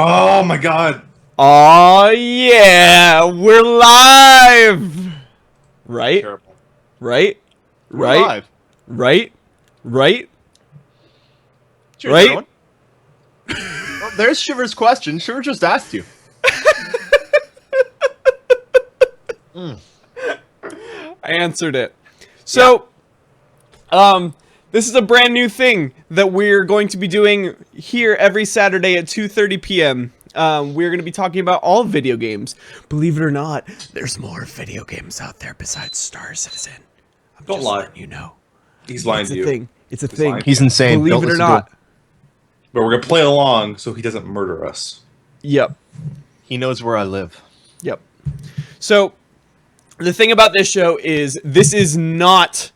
Oh my god. Oh yeah, we're live. Right? Terrible. Right? We're Right? live. Right? Right? Cheers, Right? everyone. Well, there's Shiver's question. Shiver just asked you. I answered it. So, this is a brand new thing that we're going to be doing here every Saturday at 2:30 p.m. We're going to be talking about all video games. Believe it or not, there's more video games out there besides Star Citizen. I'm Don't just lie. letting you know. He's lying It's to a you. thing. It's a thing. lying. He's insane. Believe Don't it or listen to not. him. But we're gonna play along so he doesn't murder us. Yep. He knows where I live. Yep. So, the thing about this show is this is not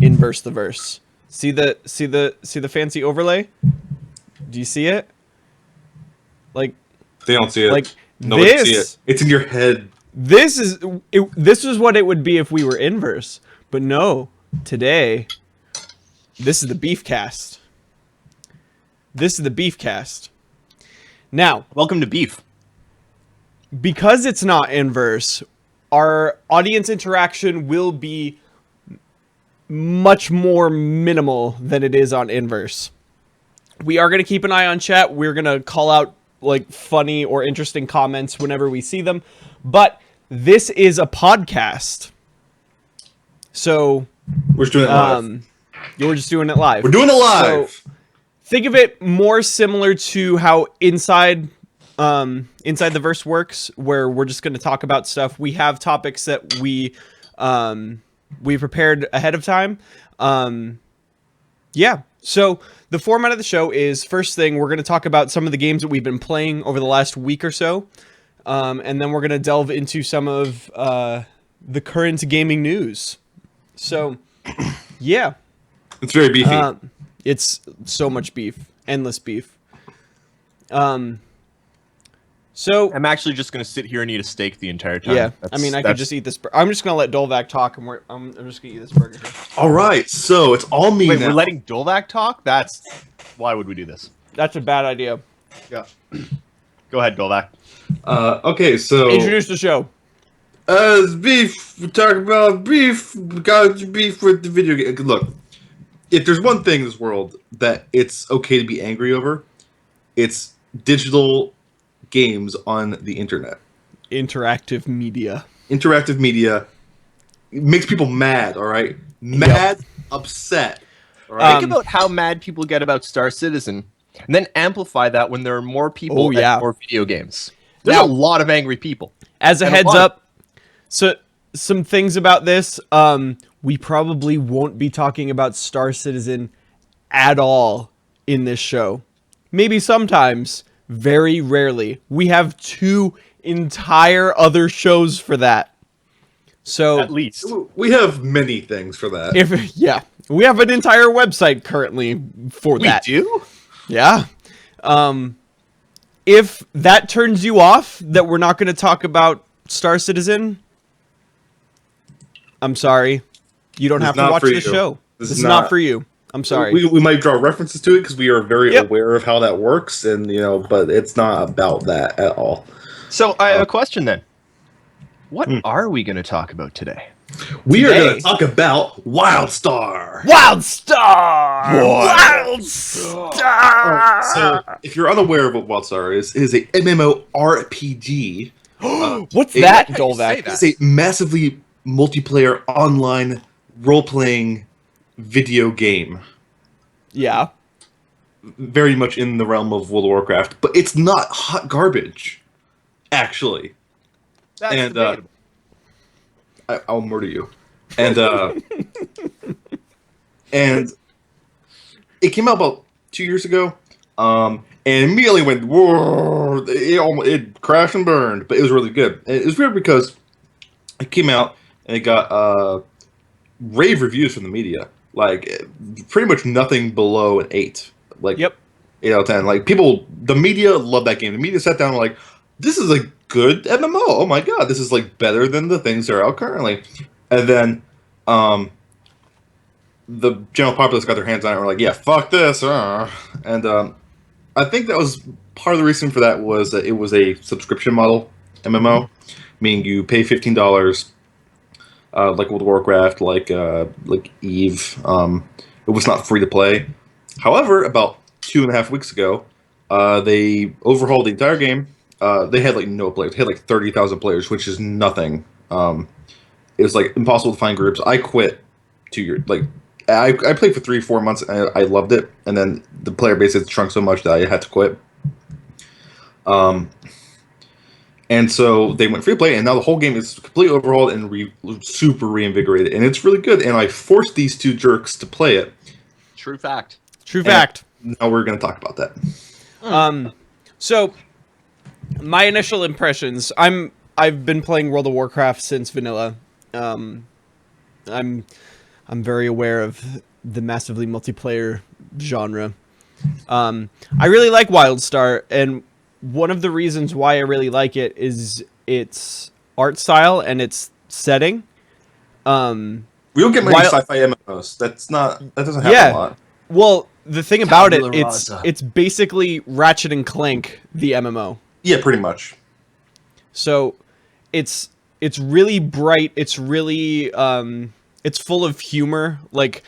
inverse the verse. See the fancy overlay? Do you see it? Like They don't see it. Like, Nobody see this- it. It's in your head. this is what it would be if we were inverse. But no, today this is the Beefcast. This is the Beefcast. Now, Welcome to Beef. because it's not inverse, our audience interaction will be much more minimal than it is on inverse. We are going to keep an eye on chat. We're going to call out like funny or interesting comments whenever we see them. But this is a podcast. So, We're just doing it live. we're just doing it live. We're doing it live. So, think of it more similar to how Inside the Verse works, where we're just going to talk about stuff. We have topics that we prepared ahead of time. Yeah. So the format of the show is, first thing, we're going to talk about some of the games that we've been playing over the last week or so. And then we're going to delve into some of the current gaming news. So, yeah. It's very beefy. It's so much beef. Endless beef. So, I'm actually just going to sit here and eat a steak the entire time. yeah. I mean, I could just eat this. I'm just going to let Dolvac talk, and I'm just going to eat this burger here. All right, so it's all me Wait, now. we're letting Dolvac talk? Why would we do this? That's a bad idea. Yeah. Go ahead, Dolvac. Okay, so Introduce the show. it's beef. We're talking about beef. We got beef with the video game. Look, if there's one thing in this world that it's okay to be angry over, it's digital games on the internet. Interactive media. Interactive media makes people mad. All right, mad, upset. All right. Think about how mad people get about Star Citizen, and then amplify that when there are more people Oh, yeah. and more video games. There's Now- a lot of angry people. As a And a heads lot. up, so some things about this. We probably won't be talking about Star Citizen at all in this show. Maybe sometimes, very rarely. We have two entire other shows for that. So At least. We have many things for that. we have an entire website currently for We that. do? Yeah. If that turns you off, that we're not going to talk about Star Citizen, I'm sorry. You don't This have is to not watch for the you. show. This This is is not not- for you. I'm sorry. We might draw references to it because we are very Yep. aware of how that works, and but it's not about that at all. So I have a question then. What are we going to talk about today? We are Today- going to talk about WildStar. Wild Star! Wild Star! So, if you're unaware of what WildStar is, it is a MMORPG. What's it- that, How do you say Dolvac? that? It's a massively multiplayer online role-playing video game. Yeah. Very much in the realm of World of Warcraft, but it's not hot garbage, actually. That's And, debatable. I'll murder you. And and it came out about 2 years ago, and immediately went whoa. It crashed and burned, but it was really good. And it was weird because it came out and it got rave reviews from the media, like pretty much nothing below an 8. Like Yep. 8 out of 10. Like people, the media loved that game. The media sat down and were like, this is a good MMO. Oh my god, this is like better than the things that are out currently. And then the general populace got their hands on it and were like, yeah, fuck this. And I think that was part of the reason for that was that it was a subscription model MMO, meaning you pay $15, like World of Warcraft, like Eve. It was not free to play. However, about 2.5 weeks ago, they overhauled the entire game. They had like no players. They had like 30,000 players, which is nothing. It was like impossible to find groups. I quit 2 years. Like I played for 3 4 months and I loved it, and then the player base had shrunk so much that I had to quit. Um, and so they went free to play, and now the whole game is completely overhauled and super reinvigorated, and it's really good. And I forced these two jerks to play it. True fact. True fact. Now we're going to talk about that. So my initial impressions, I've been playing World of Warcraft since vanilla. I'm very aware of the massively multiplayer genre. I really like WildStar, and one of the reasons why I really like it is its art style and its setting. We don't get many sci-fi MMOs. That doesn't happen a lot. Well, the thing about it, Tabula it's rasa. it's basically Ratchet and Clank, the MMO. Yeah, pretty much. So it's really bright. It's really it's full of humor, like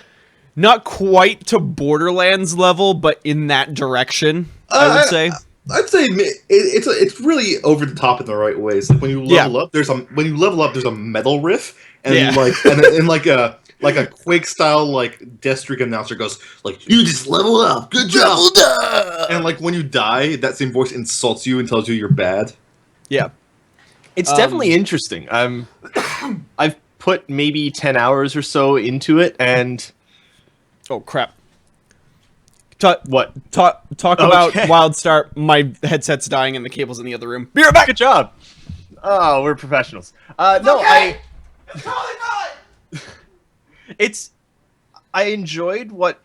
not quite to Borderlands level, but in that direction. I would say. I'd say it's really over the top in the right ways. Like when you level up, there's a metal riff, and and like a Quake style like Death Streak announcer goes like, "You just level up, good job." And like when you die, that same voice insults you and tells you you're bad. Yeah. It's definitely interesting. I've put maybe 10 hours or so into it, and Oh crap. what? Talk about Okay. WildStar. My headset's dying and the cable's in the other room. Be right back. Good job. Oh, we're professionals. No, okay. I enjoyed what,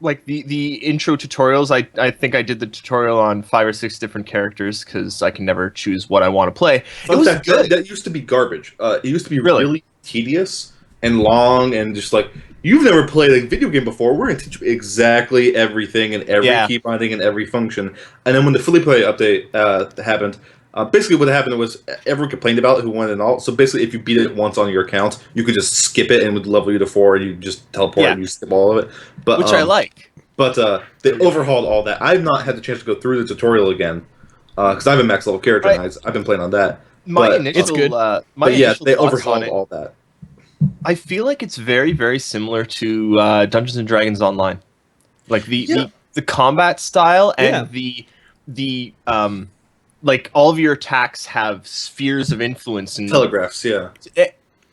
like the intro tutorials. I think I did the tutorial on 5 or 6 different characters because I can never choose what I want to play. It was good. That used to be garbage. It used to be Really? really tedious and long and just like, you've never played a video game before. We're going to teach you exactly everything and every key binding and every function. And then when the fully play update happened, basically what happened was everyone complained about it who wanted an alt. So basically, if you beat it once on your account, you could just skip it and it would level you to 4 and you just teleport and you skip all of it. But Which I like. But they overhauled all that. I've not had the chance to go through the tutorial again because I have a max level character and I've been playing on that. My initial, it's good. My yeah, initial they thoughts overhauled on it, all that. I feel like it's very, very similar to Dungeons and Dragons Online, like the combat style and the like all of your attacks have spheres of influence and Telegraphs, yeah.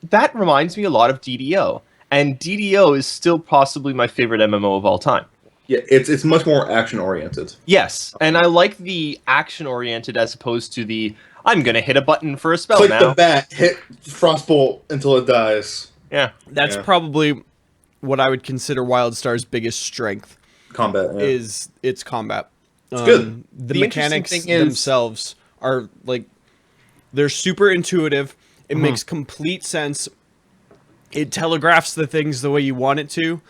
that reminds me a lot of DDO, and DDO is still possibly my favorite MMO of all time. Yeah, it's much more action oriented. Yes, and I like the action oriented as opposed to the I'm gonna hit a button for a spell Click now. the bat, hit Frostbolt until it dies. Yeah, That's probably what I would consider WildStar's biggest strength. Combat Is its combat. It's good. The The interesting mechanics thing is- themselves are like they're super intuitive. It makes complete sense. It telegraphs the things the way you want it to,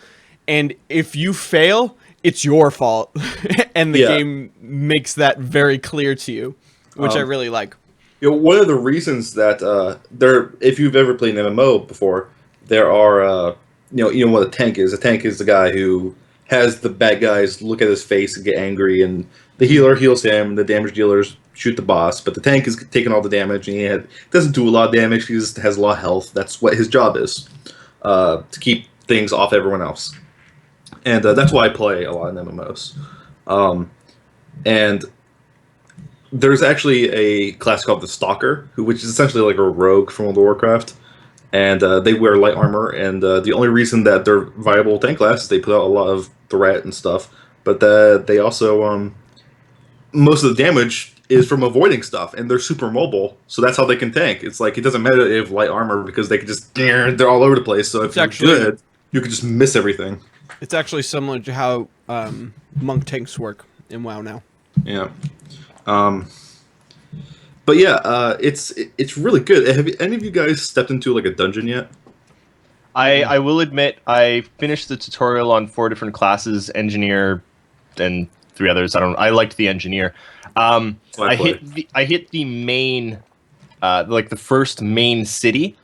and if you fail, it's your fault, and the game makes that very clear to you, which I really like. You know, one of the reasons that if you've ever played an MMO before, there are you know what a tank is. A tank is the guy who has the bad guys look at his face and get angry, and the healer heals him, and the damage dealers shoot the boss. But the tank is taking all the damage, and he doesn't do a lot of damage. He just has a lot of health. That's what his job is, to keep things off everyone else. And that's why I play a lot in MMOs. And there's actually a class called the Stalker, which is essentially like a rogue from World of Warcraft. And they wear light armor, and the only reason that they're viable tank class is they put out a lot of threat and stuff. But they also, most of the damage is from avoiding stuff, and they're super mobile, so that's how they can tank. It's like, it doesn't matter if they have light armor, because they can just, they're all over the place, so if you're good, you can just miss everything. It's actually similar to how monk tanks work in WoW now. Yeah. But yeah, it's really good. Have any of you guys stepped into like a dungeon yet? I will admit I finished the tutorial on 4 different classes, engineer and three others. I liked the engineer. I play. hit the main, like the first main city,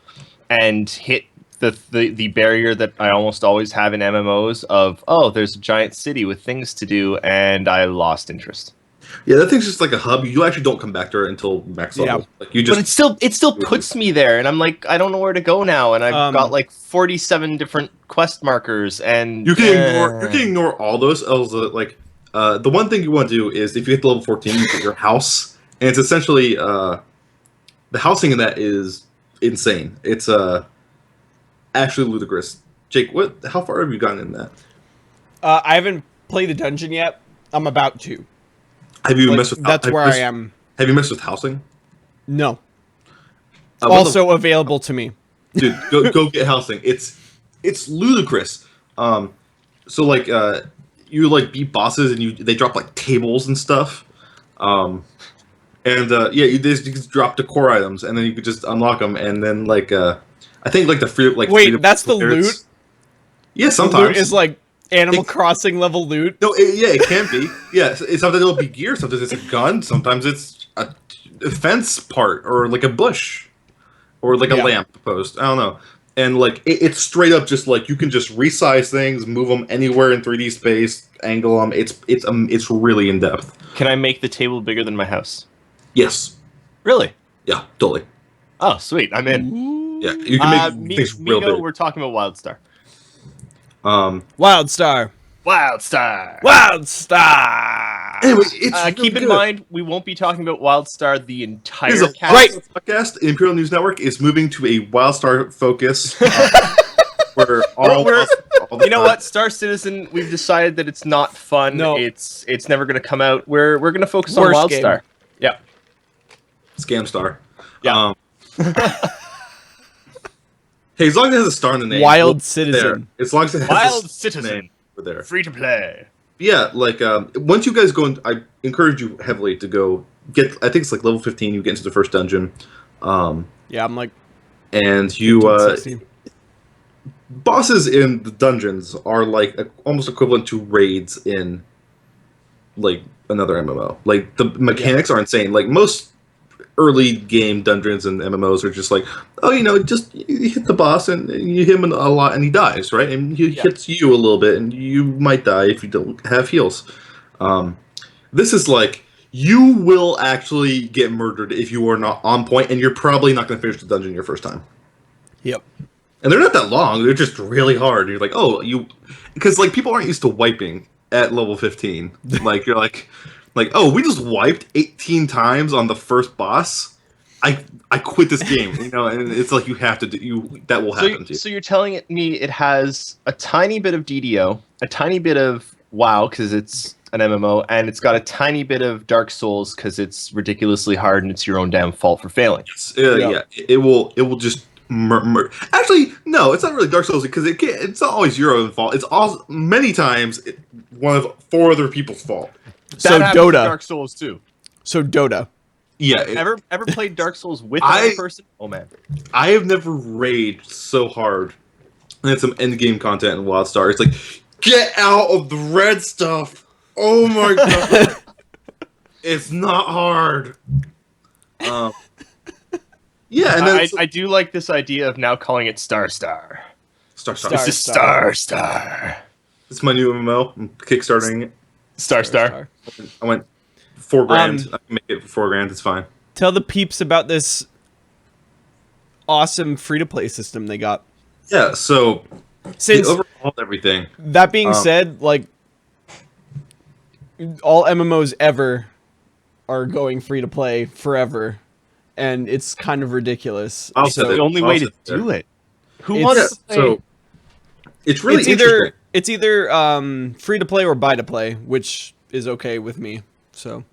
and hit the barrier that I almost always have in MMOs of, oh, there's a giant city with things to do, and I lost interest. Yeah, that thing's just like a hub. You actually don't come back to it until max level. Yeah. Like you just, But it still puts me there, and I'm like, I don't know where to go now, and I've got like 47 different quest markers, and you can ignore all those. Like the one thing you want to do is if you get to level 14, you get your house, and it's essentially the housing in that is insane. It's actually ludicrous. Jake, how far have you gotten in that? I haven't played the dungeon yet. I'm about to. Have you messed with? That's where I am. Have you messed with housing? No. Also available to me. Dude, go get housing. It's ludicrous. So like you like beat bosses and they drop like tables and stuff. Yeah, you just drop the core items and then you could just unlock them and then like I think like the free like wait, that's the loot. Yeah, sometimes the loot is like Animal Crossing level loot. No, it can be. Yeah, sometimes it'll be gear. Sometimes it's a gun. Sometimes it's a fence part or like a bush or like a lamp post. I don't know. And like it's straight up just like you can just resize things, move them anywhere in 3D space, angle them. It's really in depth. Can I make the table bigger than my house? Yes. Really? Yeah, totally. Oh, sweet! I'm in. Ooh. Yeah, you can make things real big. We're talking about WildStar. WildStar. Anyway, it's really keep in good. mind we won't be talking about WildStar the entire podcast. Imperial News Network is moving to a WildStar focus. Where you know what, Star Citizen, we've decided that it's not fun. No. It's never going to come out. We're going to focus on WildStar. Yeah. Scam Star. Yeah. Hey, as long as it has a star in the name. Wild Citizen. As long as it has Wild a Citizen. name, we're there. Free to play. Yeah, like once you guys go in, I encourage you heavily to go get. I think it's like level 15. You get into the first dungeon. Yeah, I'm like. And you 15, bosses in the dungeons are like almost equivalent to raids in like another MMO. Like the mechanics are insane. Like most early game dungeons and MMOs are just like, oh, just you hit the boss and you hit him a lot and he dies, right? And he hits you a little bit and you might die if you don't have heals. This is like, you will actually get murdered if you are not on point, and you're probably not going to finish the dungeon your first time. Yep. And they're not that long. They're just really hard. You're like, because like people aren't used to wiping at level 15. Like you're like, oh, we just wiped 18 times on the first boss. I quit this game, and it's like you have to do that will happen to you. So you're telling me it has a tiny bit of DDO, a tiny bit of WoW because it's an MMO, and it's got a tiny bit of Dark Souls because it's ridiculously hard and it's your own damn fault for failing. Yeah, it will just. Actually, no, it's not really Dark Souls because it's not always your own fault. It's all many times one of 4 other people's fault. So Dota. Dark Souls too. So Dota. Yeah. Ever played Dark Souls with another person? Oh man, I have never raged so hard. And had some end game content in WildStar. It's like, get out of the red stuff. Oh my god, it's not hard. Yeah, and then I do like this idea of now calling it Star. This is Star. It's my new MMO. I'm kickstarting it. Star. I went $4,000. I can make it for $4,000. It's fine. Tell the peeps about this awesome free-to-play system they got. Yeah, so Since they overhauled everything. That being said, like all MMOs ever are going free-to-play forever, and it's kind of ridiculous. It's the only way to do it. Who wants to play? So it's really interesting. It's either free to play or buy to play, which is okay with me. So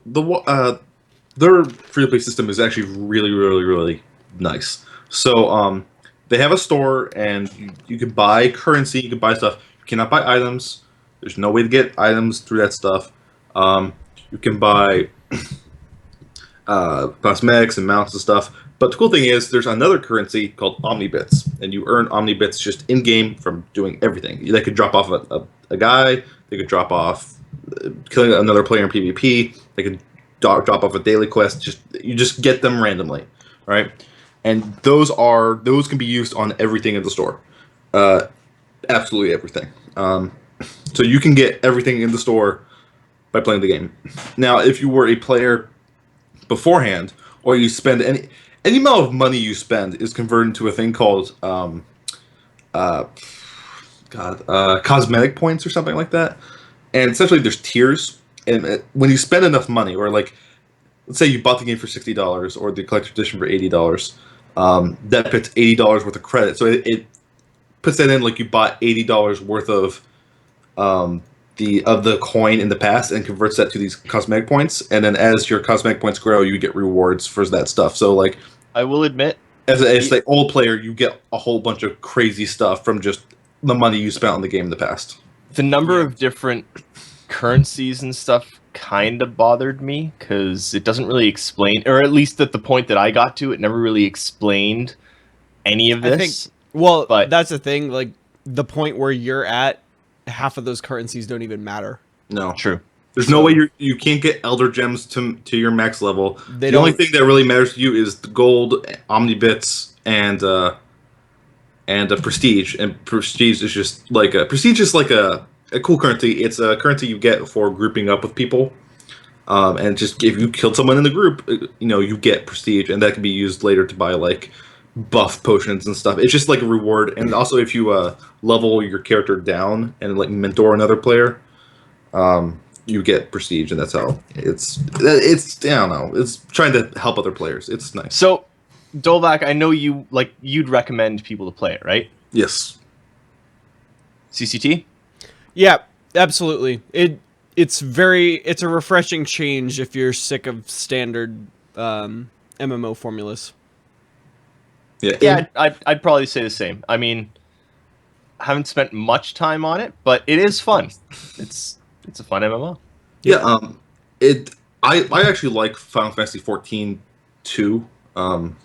their free to play system is actually really, really, really nice. So they have a store and you can buy currency, you can buy stuff. You cannot buy items. There's no way to get items through that stuff. You can buy cosmetics and mounts and stuff. But the cool thing is there's another currency called Omnibits, and you earn Omnibits just in-game from doing everything. They could drop off a guy, they could drop off killing another player in PvP. They can drop off a daily quest. You just get them randomly, right? And those can be used on everything in the store, absolutely everything. So you can get everything in the store by playing the game. Now, if you were a player beforehand, or you spend any amount of money you spend is converted into a thing called cosmetic points or something like that. And essentially, there's tiers, and when you spend enough money, or like, let's say you bought the game for $60 or the collector's edition for $80, that puts $80 worth of credit. So it puts that in like you bought $80 worth of the coin in the past and converts that to these cosmetic points. And then as your cosmetic points grow, you get rewards for that stuff. So like, I will admit, as an old player, you get a whole bunch of crazy stuff from just the money you spent on the game in the past. the number of different currencies and stuff kind of bothered me because it doesn't really explain, or at least at the point that I got to, it never really explained any of this. I think, well, but that's the thing. Like, the point where you're at, half of those currencies don't even matter. No. True. There's no way you can't get Elder Gems to your max level. The only thing that really matters to you is the gold, Omnibits, and a prestige. And prestige is just like a cool currency. It's a currency you get for grouping up with people. And just if you killed someone in the group, you get prestige, and that can be used later to buy like buff potions and stuff. It's just like a reward. And also if you level your character down and like mentor another player, you get prestige, and that's how it's I don't know. It's trying to help other players. It's nice. So, Dolvac, I know you'd recommend people to play it, right? Yes. CCT? Yeah, absolutely. It's a refreshing change if you're sick of standard MMO formulas. Yeah, I'd probably say the same. I mean, I haven't spent much time on it, but it is fun. It's a fun MMO. Yeah. I actually like Final Fantasy 14 too. And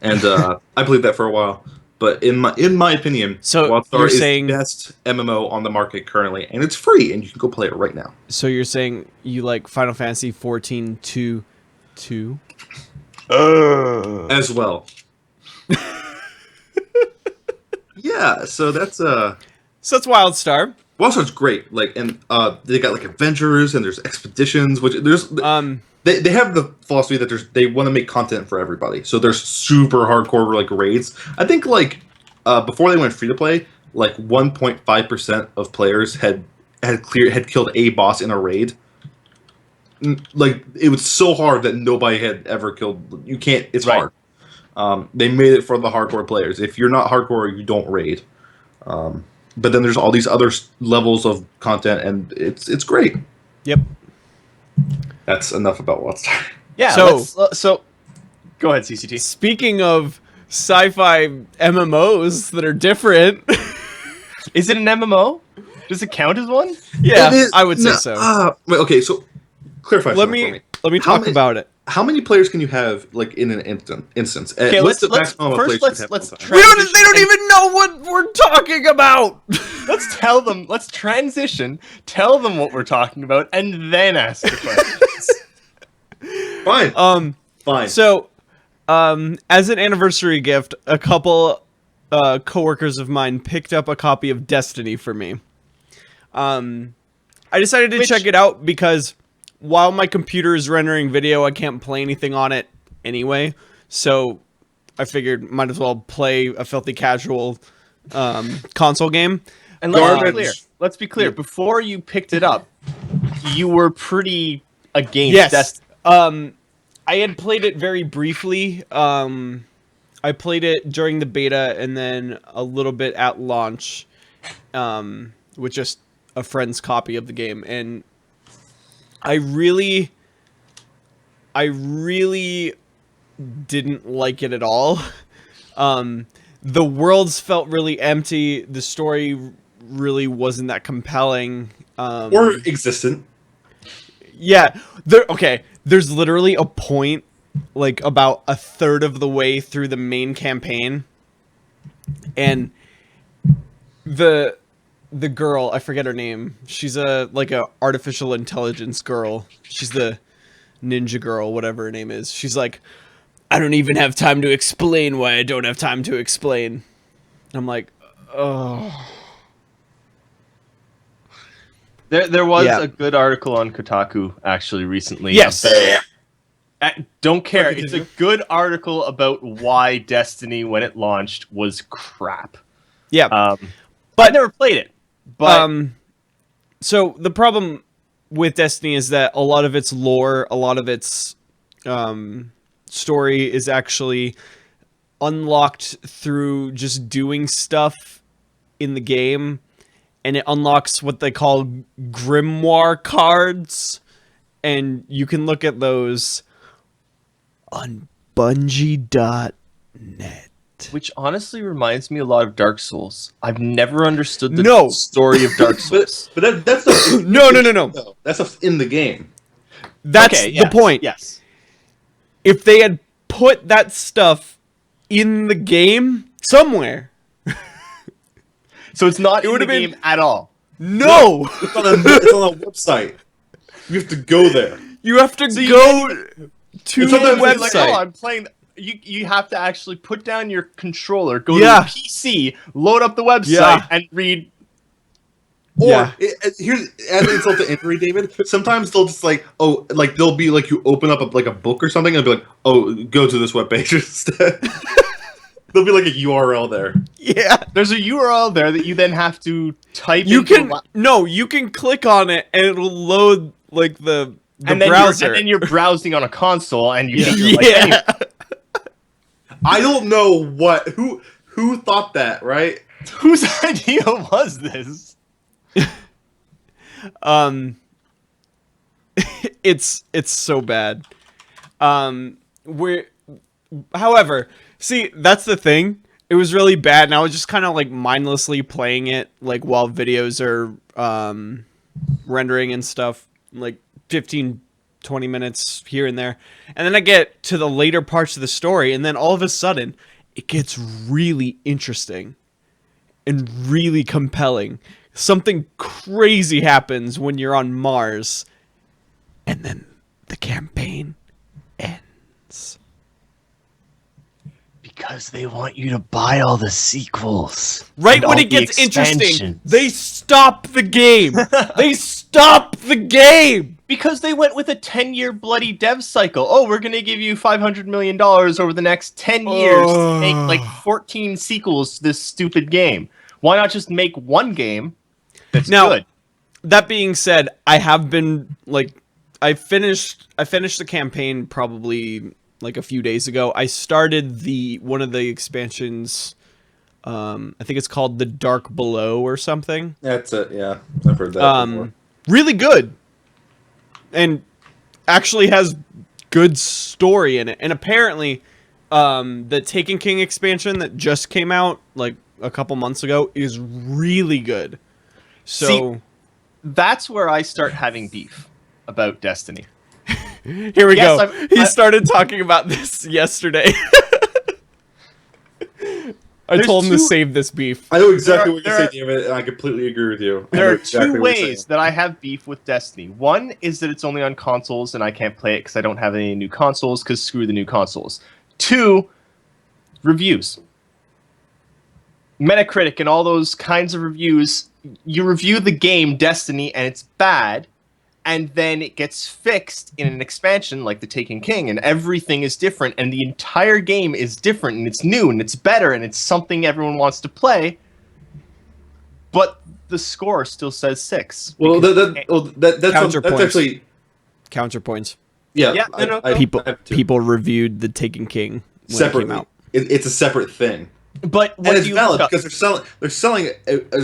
I played that for a while. But in my opinion, so WildStar is the best MMO on the market currently, and it's free, and you can go play it right now. So you're saying you like Final Fantasy 14 2? As well. Yeah, so that's WildStar. WildStar's great. Like, and they got like adventures, and there's expeditions, which there's they have the philosophy that they want to make content for everybody. So there's super hardcore like raids. I think like before they went free to play, like 1.5% of players had killed a boss in a raid. Like, it was so hard that nobody had ever killed. You can't. It's hard. They made it for the hardcore players. If you're not hardcore, you don't raid. But then there's all these other levels of content, and it's great. Yep. That's enough about WildStar. Yeah. So go ahead, CCT. Speaking of sci-fi MMOs that are different, is it an MMO? Does it count as one? Yeah, I would say so. Wait, okay, so clarify. Let me talk about it. How many players can you have like in an instance? Okay, let's let's they don't even know what we're talking about. Let's tell them. Let's transition. Tell them what we're talking about, and then ask the questions. Fine. Fine. So, as an anniversary gift, a couple coworkers of mine picked up a copy of Destiny for me. I decided to check it out because while my computer is rendering video, I can't play anything on it anyway. So I figured might as well play a filthy casual console game. And let's be clear. Before you picked it up, you were pretty against Destiny. I had played it very briefly. I played it during the beta and then a little bit at launch with just a friend's copy of the game. And I really didn't like it at all. The worlds felt really empty. The story really wasn't that compelling. Or existent. Yeah. There's literally a point, like, about a third of the way through the main campaign. And the girl, I forget her name. She's a artificial intelligence girl. She's the ninja girl, whatever her name is. She's like, I don't even have time to explain why I don't have time to explain. And I'm like, oh. There was a good article on Kotaku actually recently. Yes. Don't care. It's a good article about why Destiny, when it launched, was crap. Yeah. But I never played it. But so the problem with Destiny is that a lot of its lore, a lot of its story is actually unlocked through just doing stuff in the game, and it unlocks what they call grimoire cards, and you can look at those on Bungie.net. which honestly reminds me a lot of Dark Souls. I've never understood the story of Dark Souls. but that's stuff No. That stuff's in the game. That's the point. Yes. If they had put that stuff in the game somewhere, so it's not in would the have been- game at all. no, It's on a website. You have to go there. you have to So you go to It's the sometimes Like, website. oh, I'm playing. You have to actually put down your controller, go Yeah. to the PC, load up the website, Yeah. and read. Or Yeah. here's as insult to injury, David. Sometimes they'll just they'll be like, you open up a book or something and be like, oh, go to this webpage instead. There'll be like a URL there. Yeah, There's a URL there that you then have to type. you into can you can click on it and it'll load like the and then browser. and then you're browsing on a console, and you yeah. you're like, anyway, I don't know who thought that, right? whose idea was this? It's so bad. However, see, that's the thing. It was really bad, and I was just kind of like mindlessly playing it like while videos are rendering and stuff, like 15 20 minutes here and there. And then I get to the later parts of the story, and then all of a sudden it gets really interesting and really compelling. Something crazy happens when you're on Mars, and then the campaign ends. Because they want you to buy all the sequels. Right and when all it the gets interesting, expansions. they stop the game. They stop the game. Because they went with a 10-year bloody dev cycle. Oh, we're going to give you $500 million over the next 10 years to make like 14 sequels to this stupid game. Why not just make one game that's good? That being said, I have been like, I finished the campaign probably like a few days ago. I started one of the expansions. I think it's called The Dark Below or something. That's it. Yeah, I've heard that before. Really good, and actually has good story in it. And apparently, the Taken King expansion that just came out like a couple months ago is really good. So See, that's where I start having beef about Destiny. here we Yes, go. He started talking about this yesterday. I told him to save this beef. I know exactly what there you're are- saying, David, and I completely agree with you. I There know are exactly two what you're ways saying. that I have beef with Destiny. One is that it's only on consoles and I can't play it because I don't have any new consoles, because screw the new consoles. Two, reviews. Metacritic and all those kinds of reviews, you review the game Destiny and it's bad, and then it gets fixed in an expansion like the Taken King, and everything is different, and the entire game is different, and it's new, and it's better, and it's something everyone wants to play, but the score still says 6. Well, that's Counterpoints. actually Counterpoints. yeah. Yeah, no. People reviewed the Taken King when it separately. came out. It's a separate thing, But and it's valid because they're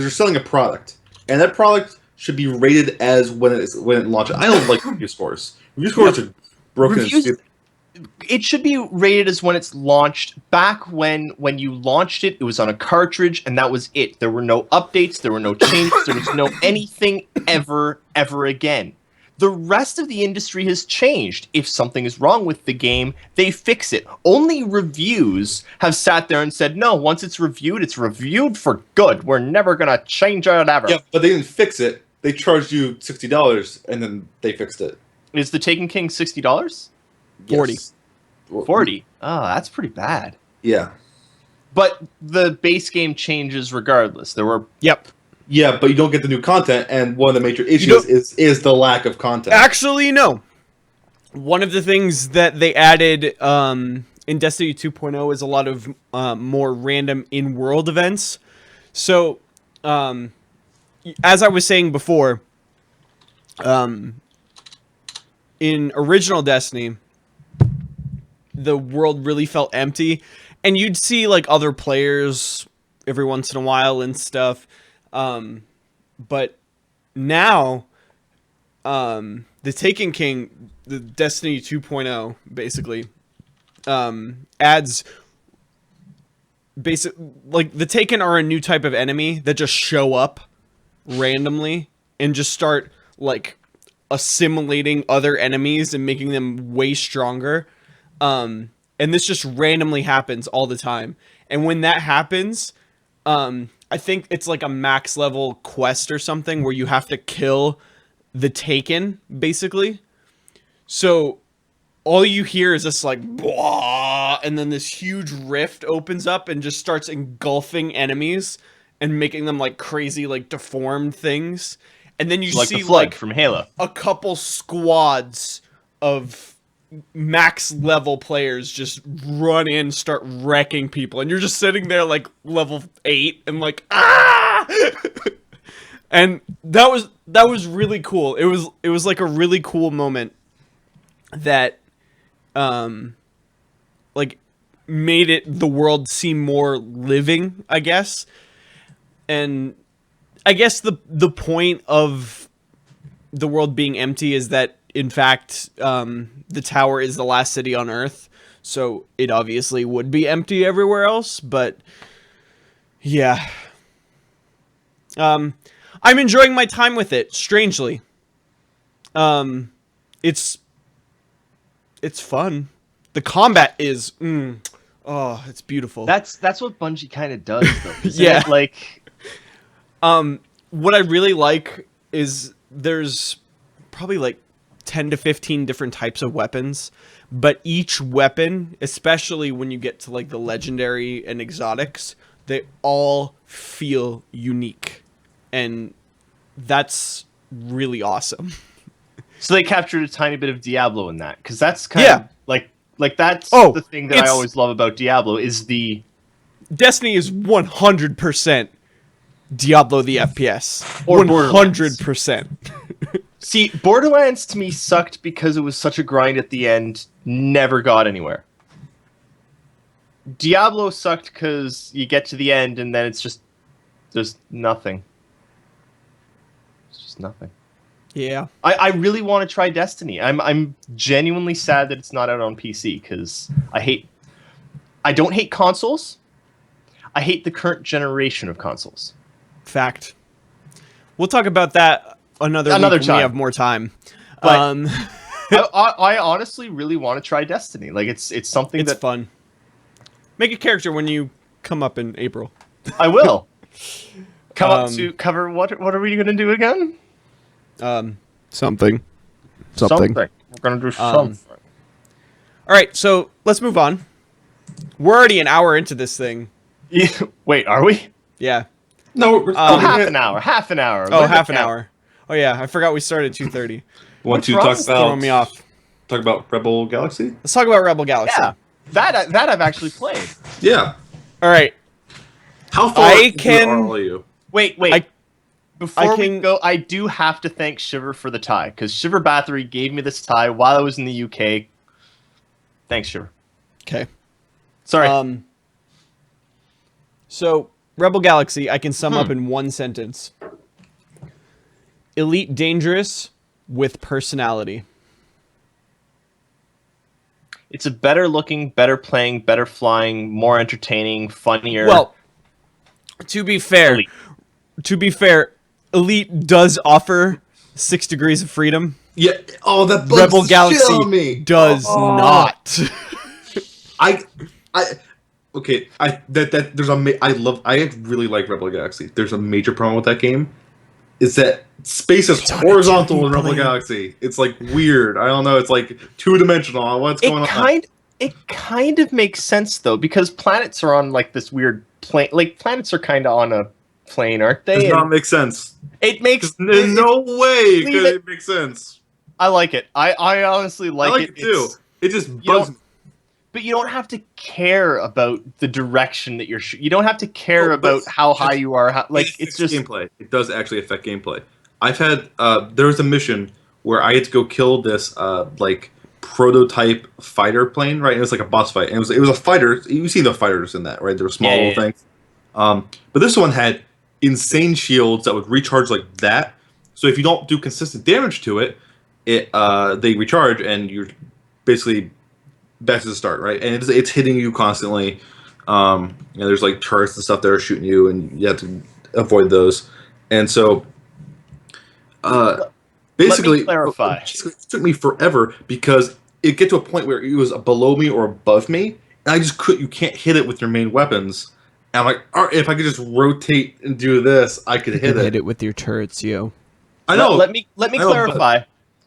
selling a product, and that product should be rated as when it launches. I don't like review scores. Review scores are broken. Reviews- and stupid. it should be rated as when it's launched. Back when you launched it, it was on a cartridge, and that was it. There were no updates, there were no changes, there was no anything ever again. The rest of the industry has changed. If something is wrong with the game, they fix it. Only reviews have sat there and said, no, once it's reviewed for good. We're never going to change it ever. Yeah, but they didn't fix it. They charged you $60, and then they fixed it. Is the Taken King $60? 40. Yes. 40? Oh, that's pretty bad. Yeah. But the base game changes regardless. There were... Yep. Yeah, but you don't get the new content, and one of the major issues is the lack of content. Actually, no. One of the things that they added in Destiny 2.0 is a lot of more random in-world events. So, as I was saying before, in original Destiny, the world really felt empty, and you'd see like other players every once in a while and stuff. But now, the Taken King, the Destiny 2.0, basically, adds like the Taken are a new type of enemy that just show up randomly and just start like assimilating other enemies and making them way stronger. And this just randomly happens all the time. And when that happens, I think it's like a max level quest or something where you have to kill the Taken, basically. So all you hear is this like, blah, and then this huge rift opens up and just starts engulfing enemies and making them like crazy, like deformed things. And then you like see the Flood like from Halo. a couple squads of max level players just run in, start wrecking people, and you're just sitting there like level 8 and like and that was really cool. It was like a really cool moment that like made it the world seem more living, I guess. And I guess the point of the world being empty is that in fact, the tower is the last city on Earth, so it obviously would be empty everywhere else, but yeah. I'm enjoying my time with it, strangely. It's fun. The combat is, it's beautiful. That's what Bungie kind of does, though. Yeah. It? Like, what I really like is there's probably like 10 to 15 different types of weapons, but each weapon, especially when you get to like the legendary and exotics, they all feel unique, and that's really awesome. So they captured a tiny bit of Diablo in that, because that's kind of like that's the thing that I always love about Diablo is the Destiny is 100% Diablo the FPS. Or 100%. See, Borderlands to me sucked because it was such a grind at the end, never got anywhere. Diablo sucked because you get to the end and then it's just, there's nothing. It's just nothing. Yeah. I really want to try Destiny. I'm genuinely sad that it's not out on PC because I don't hate consoles. I hate the current generation of consoles. Fact. We'll talk about that another week when we have more time. But I honestly really want to try Destiny. Like it's something it's fun. Make a character when you come up in April. I will. Come up to cover what are we gonna do again? Something. We're gonna do something. All right, so let's move on. We're already an hour into this thing. Yeah, wait, are we? Yeah. No, half an hour. Half an hour. Oh, half an hour. Oh yeah, I forgot we started at 2:30. Want to wrong? talk It's Throwing me off. Rebel Galaxy? Let's talk about Rebel Galaxy. Yeah, that I've actually played. Yeah. All right. How far are you? Wait. Before we go, I do have to thank Shiver for the tie, because Shiver Bathory gave me this tie while I was in the UK. Thanks, Shiver. Okay. Sorry. So, Rebel Galaxy, I can sum up in one sentence. Elite Dangerous with personality. It's a better looking, better playing, better flying, more entertaining, funnier. Well, to be fair, Elite does offer 6 degrees of freedom. Yeah. Oh, that bugs Rebel the shit out of Galaxy me. does Oh. not. I okay. I really like Rebel Galaxy. There's a major problem with that game. Is that space is It's on a horizontal 2D in Rebel plane. Galaxy? It's like weird. I don't know. It's like 2-dimensional. What's going on? It kind of makes sense though, because planets are on like this weird plane. Like planets are kind of on a plane, aren't they? Does not make sense. It makes In no way leave could it. it make sense. I like it. I honestly I like like it too. It just bugs me. But you don't have to care about the direction that you're. You don't have to care about how high you are. It's just gameplay. It does actually affect gameplay. I've had there was a mission where I had to go kill this like prototype fighter plane, right? And it was like a boss fight. And it was a fighter. You see the fighters in that, right? They're small little things. But this one had insane shields that would recharge like that. So if you don't do consistent damage to it, they recharge and you're basically back to the start, right? And it's hitting you constantly. There's like turrets and stuff that are shooting you, and you have to avoid those. And so, basically, let me clarify. It took me forever because it get to a point where it was below me or above me, and I just couldn't. You can't hit it with your main weapons. And I'm like, all right, if I could just rotate and do this, I could hit it. Hit it with your turrets, yo. I know. Let me clarify.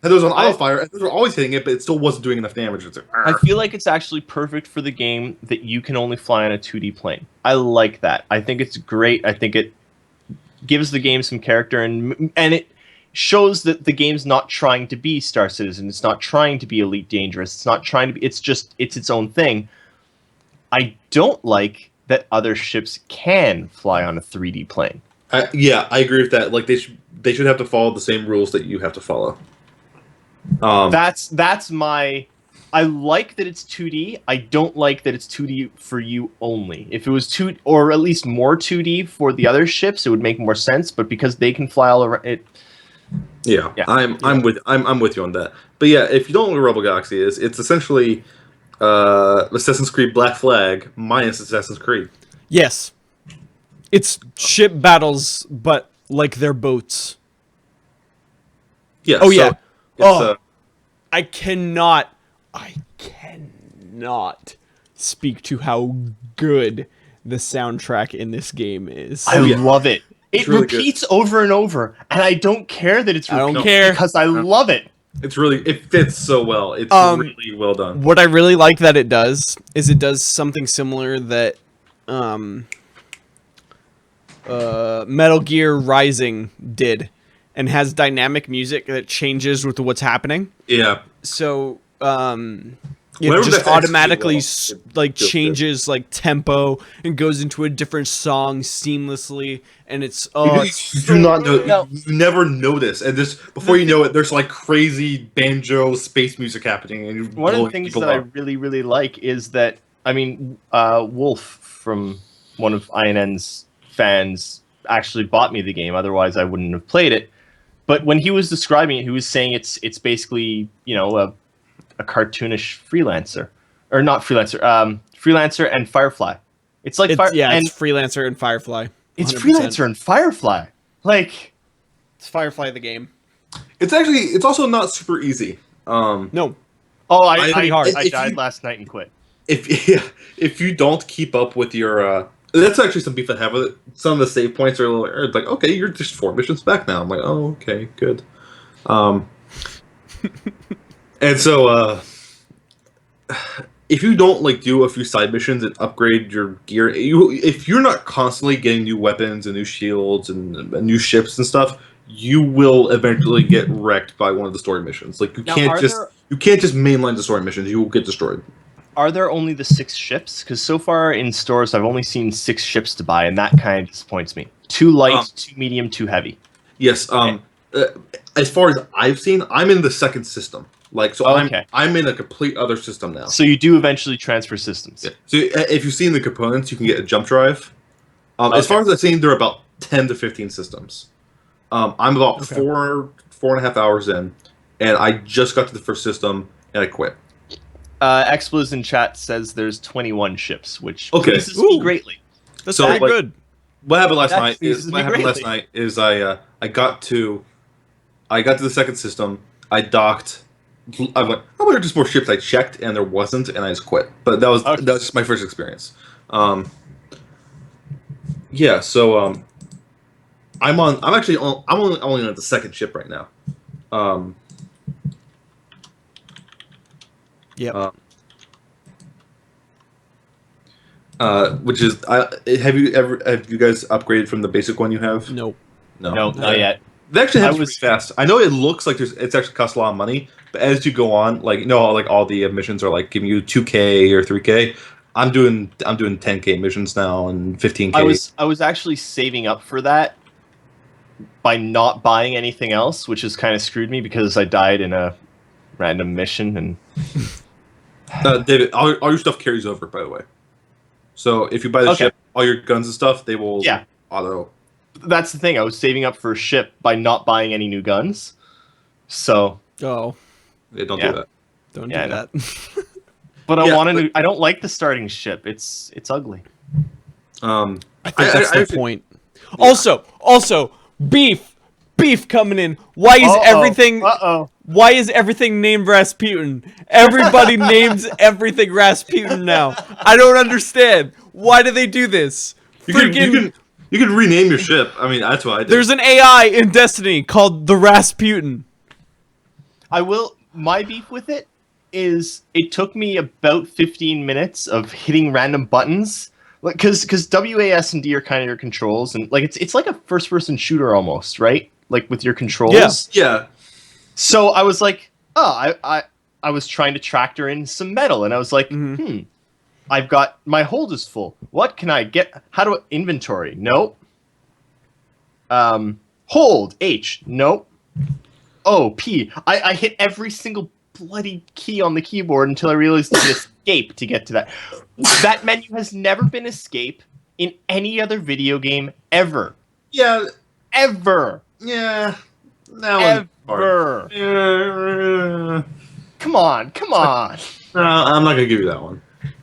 And there was an auto fire, and they were always hitting it, but it still wasn't doing enough damage. It's like, I feel like it's actually perfect for the game that you can only fly on a 2D plane. I like that. I think it's great. I think it gives the game some character, and it shows that the game's not trying to be Star Citizen. It's not trying to be Elite Dangerous. It's not trying to be. It's its own thing. I don't like that other ships can fly on a 3D plane. Yeah, I agree with that. Like they should have to follow the same rules that you have to follow. That's my. I like that it's 2D. I don't like that it's 2D for you only. If it was 2, or at least more 2D for the other ships, it would make more sense. But because they can fly all around, it. Yeah. I'm with you on that. But yeah, if you don't know what Rebel Galaxy is, it's essentially Assassin's Creed Black Flag minus Assassin's Creed. Yes. It's ship battles, but like they're boats. Yeah. Oh, yeah. It's, I cannot speak to how good the soundtrack in this game is. I love it. It really repeats over and over, and I don't care that it's repeating. I don't care because I love it. it fits so well. It's really well done. What I really like that it does is it does something similar that Metal Gear Rising did, and has dynamic music that changes with what's happening. Yeah. So it Whenever just that automatically executes well, it feels changes like tempo and goes into a different song seamlessly, and it's you do not know. You never notice, and just before you know it, there's like crazy banjo space music happening. And you're One of the blowing things people that I up. really, really like is that, I mean, Wolf from one of INN's fans actually bought me the game. Otherwise, I wouldn't have played it. But when he was describing it, he was saying it's basically, you know, a cartoonish freelancer, or not freelancer, freelancer and Firefly. It's like it's Freelancer and Firefly. 100%. It's Freelancer and Firefly. Like, it's Firefly the game. It's also not super easy. No. Oh, pretty hard. I died last night and quit. If you don't keep up with your that's actually some beef I have with it. Some of the save points are a little like, okay, you're just 4 missions back now. I'm like, oh, okay, good. And so if you don't like do a few side missions and upgrade your gear, if you're not constantly getting new weapons and new shields and new ships and stuff, you will eventually get wrecked by one of the story missions. Like you can't just mainline the story missions. You will get destroyed. Are there only the 6 ships? Because so far in stores, I've only seen 6 ships to buy, and that kind of disappoints me. 2 light, 2 medium, 2 heavy. Yes. As far as I've seen, I'm in the second system. Like, so I'm in a complete other system now. So you do eventually transfer systems. Yeah. So if you've seen the components, you can get a jump drive. As far as I've seen, there are about 10 to 15 systems. I'm about 4.5 hours in, and I just got to the first system, and I quit. Xblizz in chat says there's 21 ships, which pleases me greatly. That's pretty good. What happened last night is I got to the second system, I docked. I went, how about just more ships? I checked, and there wasn't, and I just quit. But that was just my first experience. Yeah, so I'm on. I'm actually on. I'm only on the second ship right now. Yep. Which is, have you guys upgraded from the basic one you have? Nope. No, not yet. They actually have pretty fast. I know it looks like it's actually costs a lot of money, but as you go on, like like all the missions are like giving you 2K or 3K. I'm doing 10K missions now and 15K. I was actually saving up for that by not buying anything else, which has kind of screwed me because I died in a random mission. And David, all your stuff carries over, by the way. So if you buy the ship, all your guns and stuff, they will auto. That's the thing. I was saving up for a ship by not buying any new guns. So don't do that. Don't do that. But I don't like the starting ship. It's ugly. I think that's the point. Yeah. Also, beef coming in. Why is everything? Why is everything named Rasputin? Everybody names everything Rasputin now. I don't understand. Why do they do this? You can rename your ship. I mean, that's what I did. There's an AI in Destiny called the Rasputin. My beef with it is it took me about 15 minutes of hitting random buttons. Because W, A, S, and D are kind of your controls. And like it's like a first-person shooter almost, right? Like with your controls. Yeah. So I was like, I was trying to tractor in some metal. And I was like, I've got, my hold is full. What can I get? How do I, inventory? Nope. Hold, H, nope. O, P. I hit every single bloody key on the keyboard until I realized to escape to get to that. That menu has never been escape in any other video game ever. Yeah. Ever. Yeah. Ever. Yeah. Come on. I'm not going to give you that one.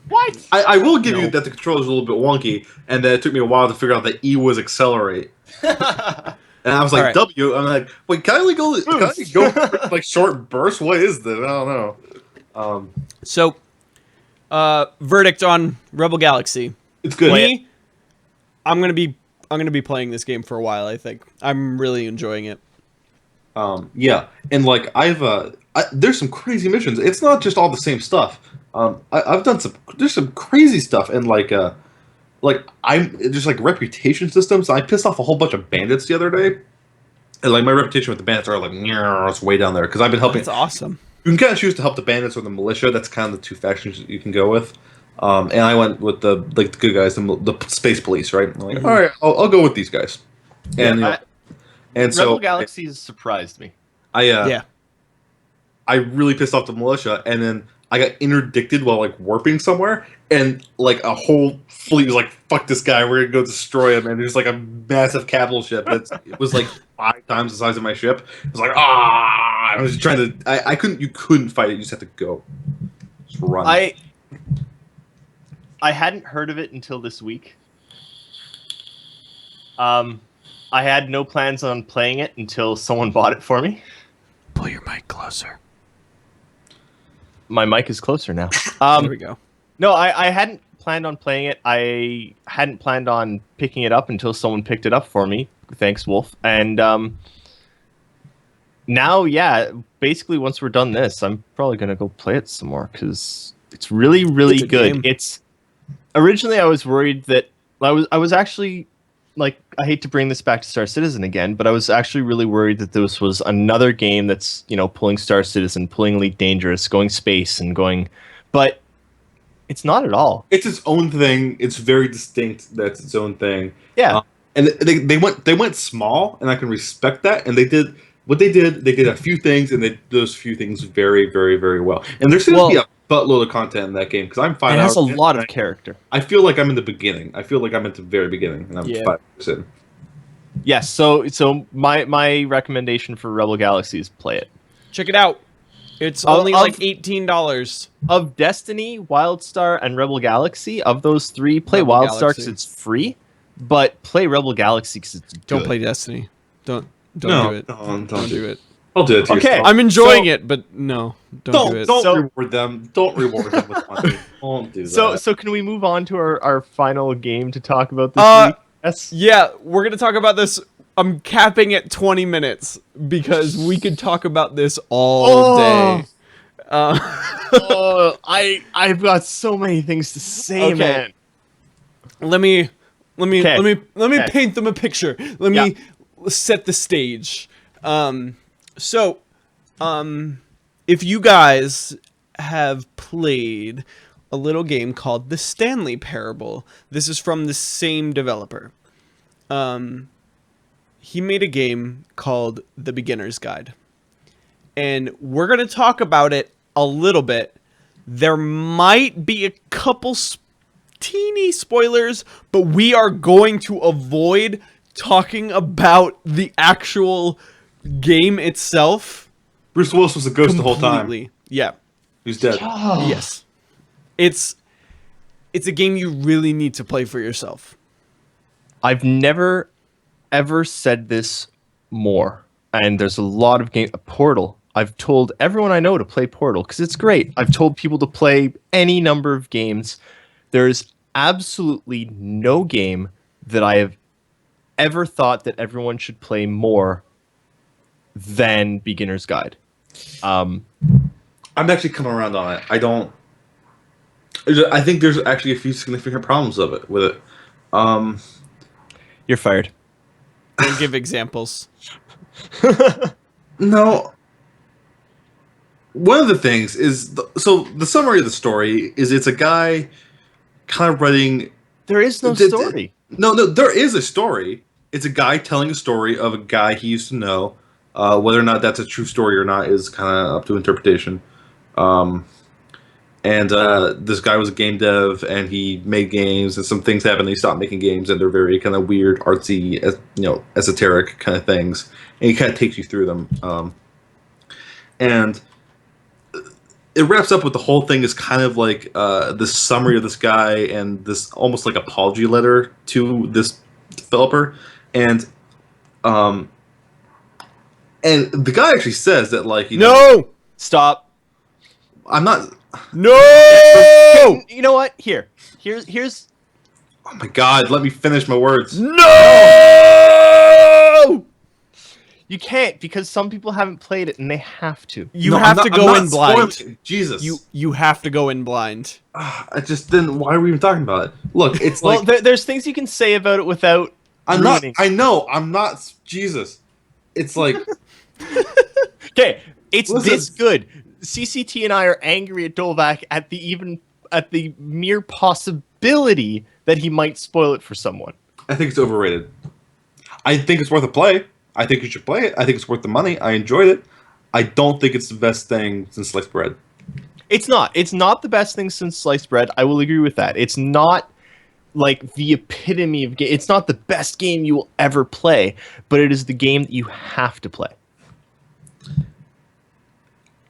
What? I will give you that the controller is a little bit wonky, and that it took me a while to figure out that E was accelerate. And I was like, W. I'm like, wait, can I only go like short bursts? What is this? I don't know. So, verdict on Rebel Galaxy. It's good. I'm gonna be playing this game for a while. I think I'm really enjoying it. Yeah, and like there's some crazy missions. It's not just all the same stuff. I've done there's some crazy stuff, and like I'm just like reputation systems. I pissed off a whole bunch of bandits the other day, and like my reputation with the bandits are like it's way down there because I've been helping. That's awesome. You can kind of choose to help the bandits or the militia. That's kind of the two factions that you can go with. And I went with the good guys, the space police, right? I'm like, all right, I'll go with these guys. And Rebel Galaxy has surprised me. I really pissed off the militia, and then I got interdicted while like warping somewhere, and like a whole fleet was like, "Fuck this guy, we're gonna go destroy him." And there's like a massive capital ship it was like 5 times the size of my ship. It was like, I was trying to, I couldn't. You couldn't fight it. You just had to go, just run. I hadn't heard of it until this week. I had no plans on playing it until someone bought it for me. Pull your mic closer. My mic is closer now. There we go. No, I hadn't planned on playing it. I hadn't planned on picking it up until someone picked it up for me. Thanks, Wolf. And now, basically once we're done this, I'm probably going to go play it some more because it's really, really good. It's originally I was worried that I was actually like, I hate to bring this back to Star Citizen again, but I was actually really worried that this was another game that's, pulling Star Citizen, pulling Elite Dangerous, going space and going, but it's not at all. It's its own thing. It's very distinct. That's its own thing. Yeah. And they went small, and I can respect that. And they did what they did. They did a few things, and they did those few things very, very, very well. And there seems to be a buttload of content in that game because I'm 5 hours. It has a lot of character. I feel like I'm in the beginning. I feel like I'm at the very beginning, and I'm 5 hours in. Yes. So my recommendation for Rebel Galaxy is play it. Check it out. It's only like $18. Of Destiny, WildStar, and Rebel Galaxy, of those 3, play WildStar because it's free, but play Rebel Galaxy because it's good. Don't play Destiny. Don't do it. Don't do it. I'll do it to Okay. yourself. I'm enjoying it, but no, don't do it. Don't So- reward them. Don't reward them with money. Don't do that. So can we move on to our final game to talk about this week? Yes. Yeah, we're gonna talk about this. I'm capping at 20 minutes because we could talk about this all day. I've got so many things to say, Okay. man. Let me Okay. paint them a picture. Let me set the stage. If you guys have played a little game called The Stanley Parable, this is from the same developer. He made a game called The Beginner's Guide. And we're going to talk about it a little bit. There might be a couple teeny spoilers, but we are going to avoid talking about the actual game itself. Bruce Willis was a ghost the whole time. Completely. Yeah. He's dead. Yes. It's a game you really need to play for yourself. I've never ever said this more, and there's a lot of game. Portal. I've told everyone I know to play Portal because it's great. I've told people to play any number of games. There's absolutely no game that I have ever thought that everyone should play more than Beginner's Guide. I'm actually coming around on it. I think there's actually a few significant problems with it. You're fired. Don't give examples. No. One of the things is the summary of the story is it's a guy kind of writing. There is no story. No, there is a story. It's a guy telling a story of a guy he used to know. Whether or not that's a true story or not is kind of up to interpretation. And this guy was a game dev, and he made games, and some things happened. And he stopped making games, and they're very kind of weird, artsy, esoteric kind of things. And he kind of takes you through them. And it wraps up with the whole thing is kind of like this summary of this guy and this almost like apology letter to this developer, and the guy actually says that No! Stop. I'm not. No! You know what? Here's. Oh my God! Let me finish my words. No! You can't because some people haven't played it and they have to. You No, have I'm to not- go I'm not in blind. spoiling- Jesus. You have to go in blind. I just didn't. Why are we even talking about it? Look, it's Well, like there's things you can say about it without. I'm not. ruining- I know. I'm not. Jesus. It's like Okay, it's Listen. this good. CCT and I are angry at Dolvac at the mere possibility that he might spoil it for someone. I think it's overrated. I think it's worth a play. I think you should play it. I think it's worth the money. I enjoyed it. I don't think it's the best thing since sliced bread. It's not. It's not the best thing since sliced bread. I will agree with that. It's not like the epitome of game. It's not the best game you will ever play, but it is the game that you have to play.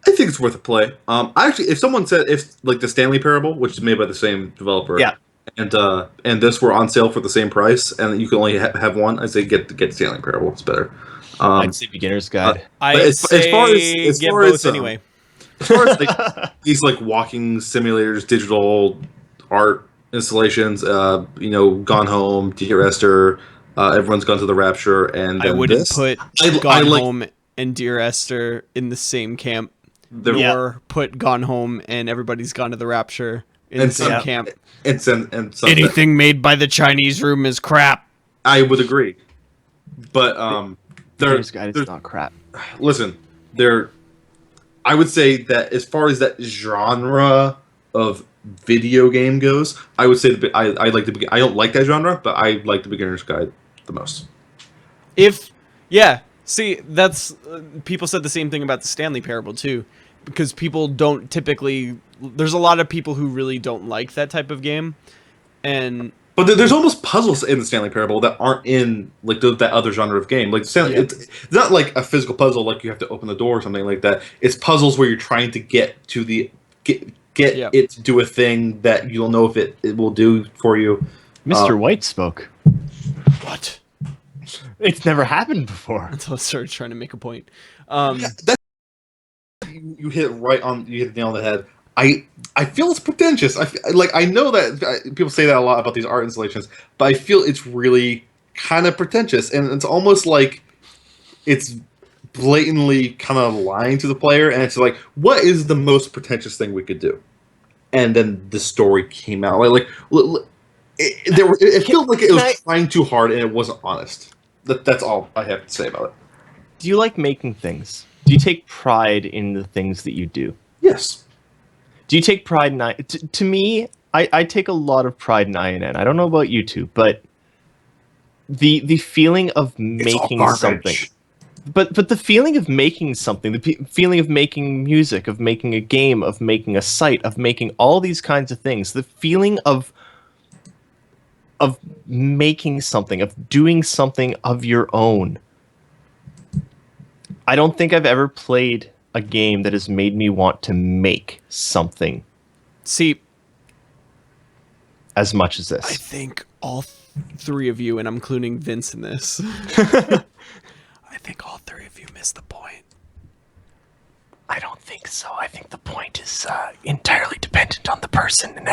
I think it's worth a play. Actually, if someone said like the Stanley Parable, which is made by the same developer, Yeah. and this were on sale for the same price, and you can only have one, I'd say get Stanley Parable. It's better. I'd say beginner's guide. I as far as get far both as, anyway. As far as like, these like walking simulators, digital art installations, Gone Home, Dear Esther, Everyone's Gone to the Rapture, and I then wouldn't this. put I Gone like- Home and Dear Esther in the same camp. They're- Or put Gone Home and Everybody's Gone to the Rapture in And the same some- camp. and some Anything made by the Chinese room is crap. I would agree, but Beginner's guide they're is not crap. listen, I would say that as far as that genre of video game goes, I would say I like the I don't like that genre, but I like the Beginner's Guide the most. See, that's people said the same thing about the Stanley Parable too, because people don't typically. There's a lot of people who really don't like that type of game, and But there's almost puzzles in the Stanley Parable that aren't in like that other genre of game. Like Stanley, it's not like a physical puzzle, like you have to open the door or something like that. It's puzzles where you're trying to get to get it to do a thing that you don't know if it will do for you. Mr. White spoke. what? It's never happened before. Until I started trying to make a point. That you hit it right on. You hit the nail on the head. I feel it's pretentious. I know that people say that a lot about these art installations, but I feel it's really kind of pretentious, and it's almost like it's blatantly kind of lying to the player, and it's like, what is the most pretentious thing we could do? And then the story came out it felt like it was trying too hard, and it wasn't honest. That's all I have to say about it. Do you like making things? Do you take pride in the things that you do? Yes. Do you take pride in to me, I take a lot of pride in INN. I don't know about you two, but the feeling of making something. But the feeling of making something, the feeling of making music, of making a game, of making a site, of making all these kinds of things, the feeling of making something, of doing something of your own. I don't think I've ever played a game that has made me want to make something. See, as much as this. I think all three of you, and I'm including Vince in this, I think all three of you missed the point. I don't think so. I think the point is entirely dependent on the person, and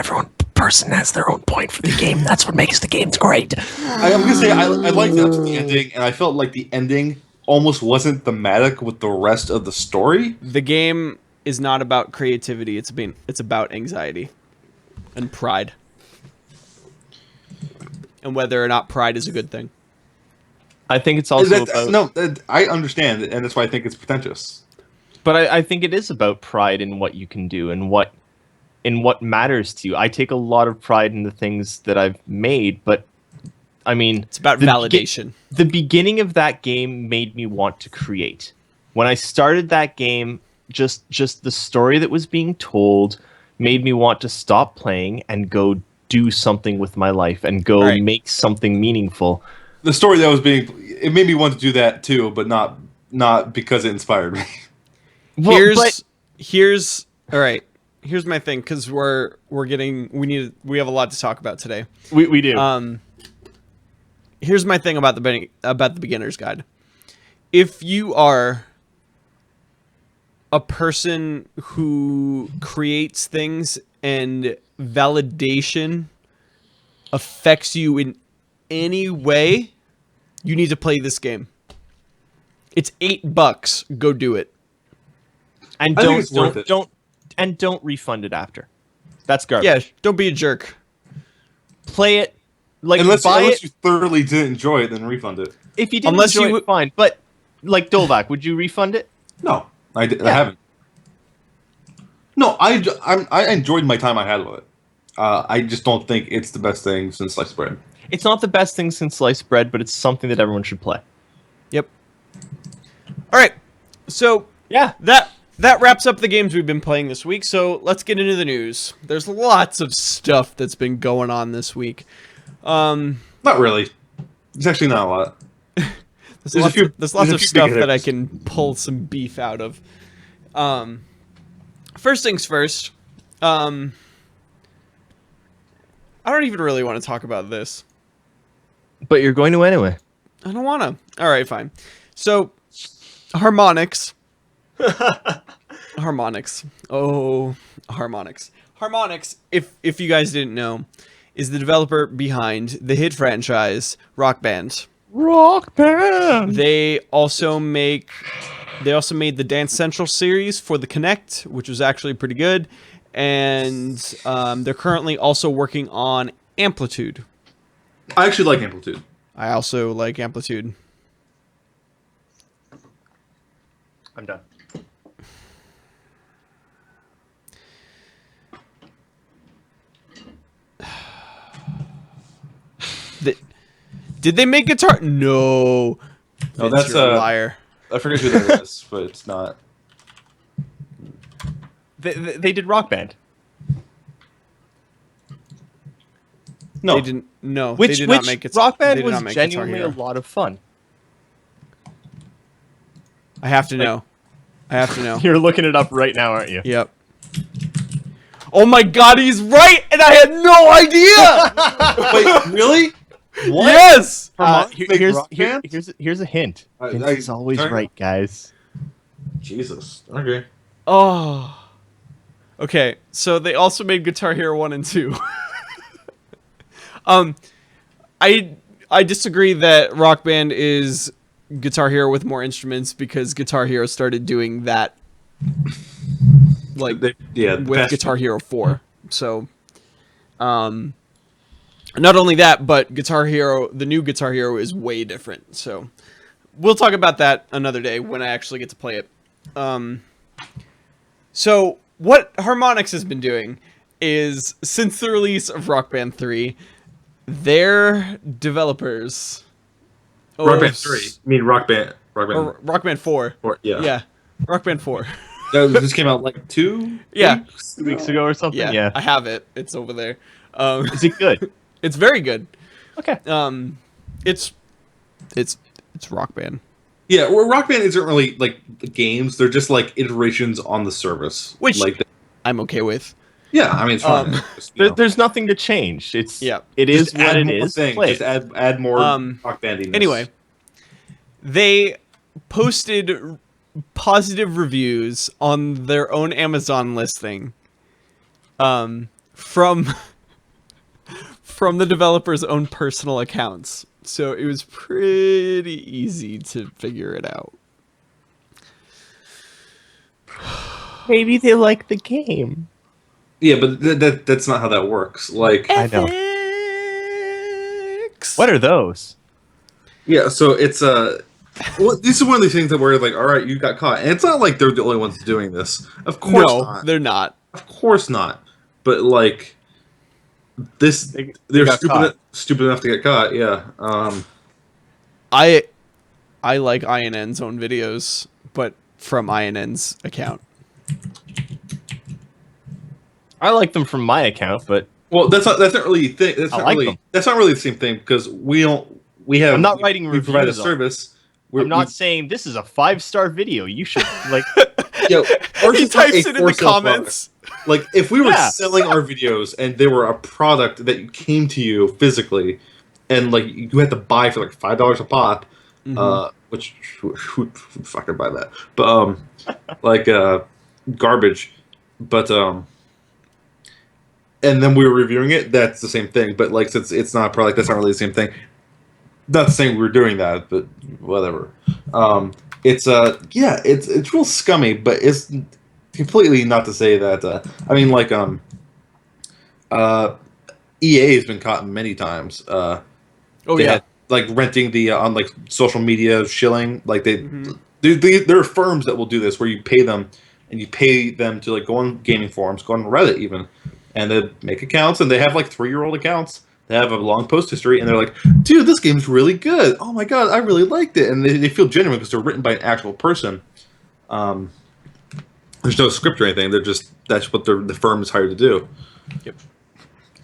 person has their own point for the game. That's what makes the games great. I'm gonna say I liked the ending, and I felt like the ending almost wasn't thematic with the rest of the story. The game is not about creativity. It's about anxiety and pride, and whether or not pride is a good thing. I think it's also about... I understand, and that's why I think it's pretentious. But I think it is about pride in what you can do and what matters to you. I take a lot of pride in the things that I've made, but I mean, it's about validation. The beginning of that game made me want to create. When I started that game, just the story that was being told made me want to stop playing and go do something with my life and go make something meaningful. The story that was it made me want to do that too, but not because it inspired me. Well, here's my thing, because we have a lot to talk about today. We do. Here's my thing about the beginner's guide. If you are a person who creates things and validation affects you in any way, you need to play this game. It's $8. Go do it. And don't refund it after. That's garbage. Yeah, don't be a jerk. Play it. Unless you thoroughly didn't enjoy it, then refund it. If you didn't enjoy it, fine. But like Dolvac, would you refund it? No, I haven't. No, I enjoyed my time I had with it. I just don't think it's the best thing since sliced bread. It's not the best thing since sliced bread, but it's something that everyone should play. Yep. All right. So yeah, that wraps up the games we've been playing this week. So let's get into the news. There's lots of stuff that's been going on this week. Not really. It's actually not a lot. There's lots of stuff that I can pull some beef out of. First things first. I don't even really want to talk about this. But you're going to anyway. I don't want to. All right, fine. So, Harmonix. Harmonix. Oh, Harmonix. Harmonix, if you guys didn't know, is the developer behind the hit franchise Rock Band. Rock Band. They also made the Dance Central series for the Kinect, which was actually pretty good, and they're currently also working on Amplitude. I actually like Amplitude. I also like Amplitude. I'm done. Did they make guitar? No. No, Vince, that's you're a liar. I forget who that is, but it's not. They did Rock Band. No, they didn't. No, they did not make guitar. Rock Band was genuinely a lot of fun. I have to know. I have to know. You're looking it up right now, aren't you? Yep. Oh my God, he's right, and I had no idea. Wait, really? What? Yes. Here's a hint. Vince is always right, guys. Jesus. Okay. Oh. Okay, so they also made Guitar Hero 1 and 2. I disagree that Rock Band is Guitar Hero with more instruments because Guitar Hero started doing that like with Guitar Hero 4. So not only that, but Guitar Hero, the new Guitar Hero is way different. So we'll talk about that another day when I actually get to play it. So what Harmonix has been doing is, since the release of Rock Band 3, their developers... Rock Band 3. You mean Rock Band... Rock Band 4. Yeah. Yeah. Rock Band 4. This came out like 2 weeks? 2 weeks ago or something? Yeah. I have it. It's over there. Is it good? It's very good. Okay. It's Rock Band. Yeah, well, Rock Band isn't really like games; they're just like iterations on the service, which like I'm okay with. Yeah, I mean, it's fine. There's nothing to change. It is what it is. Just add more Rock Bandiness. Anyway, they posted positive reviews on their own Amazon listing, from the developers' own personal accounts. So it was pretty easy to figure it out. Maybe they like the game. Yeah, but that's not how that works. Like, I know. What are those? Yeah, so it's well, this is one of these things that we're like, all right, you got caught, and it's not like they're the only ones doing this. Of course, not. They're not. Of course not. But like, they're stupid enough to get caught. Yeah. I like INN's own videos, but from INN's account. I like them from my account, but that's not really that's not really the same thing because I'm not writing reviews. We provide a service. I'm not saying this is a 5-star video. You should like. Yo, he types it in the comments. Like if we were selling our videos and they were a product that came to you physically, and like you had to buy for like $5 a pop, which who fucking buy that? But like garbage. But and then we were reviewing it. That's the same thing. But like since it's not a product, that's not really the same thing. Not saying we were doing that, but whatever. It's real scummy, but it's completely not to say that. I mean, like EA has been caught many times. Had, like renting the on like social media shilling. Like there are firms that will do this where you pay them and you pay them to like go on gaming forums, go on Reddit even, and they make accounts and they have like 3-year-old accounts. They have a long post history, and they're like, dude, this game's really good. Oh my god, I really liked it. And they feel genuine because they're written by an actual person. There's no script or anything. That's what the firm is hired to do. Yep.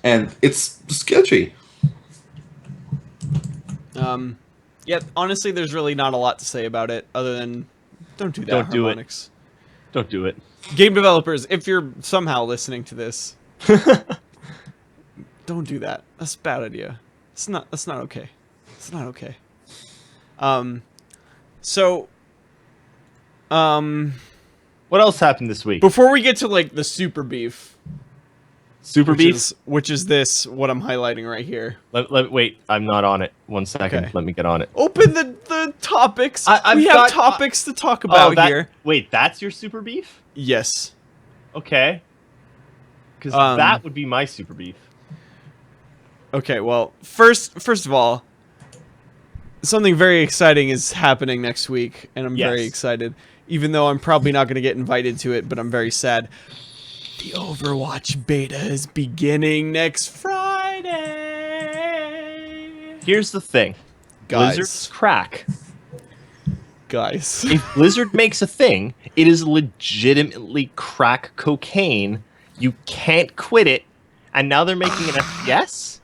And it's sketchy. Yeah, honestly, there's really not a lot to say about it other than don't do that, Don't do Harmonix. Don't do it. Game developers, if you're somehow listening to this... Don't do that. That's a bad idea. That's not okay. It's not okay. What else happened this week? Before we get to like the super beef. Which is this what I'm highlighting right here. Wait, I'm not on it. 1 second. Okay. Let me get on it. Open the topics. We have topics to talk about here. Wait, that's your super beef? Yes. Okay. Because that would be my super beef. Okay, well, first of all, something very exciting is happening next week, and I'm very excited. Even though I'm probably not going to get invited to it, but I'm very sad. The Overwatch beta is beginning next Friday. Here's the thing. Guys. Blizzard's crack. Guys. If Blizzard makes a thing, it is legitimately crack cocaine. You can't quit it, and now they're making an FPS?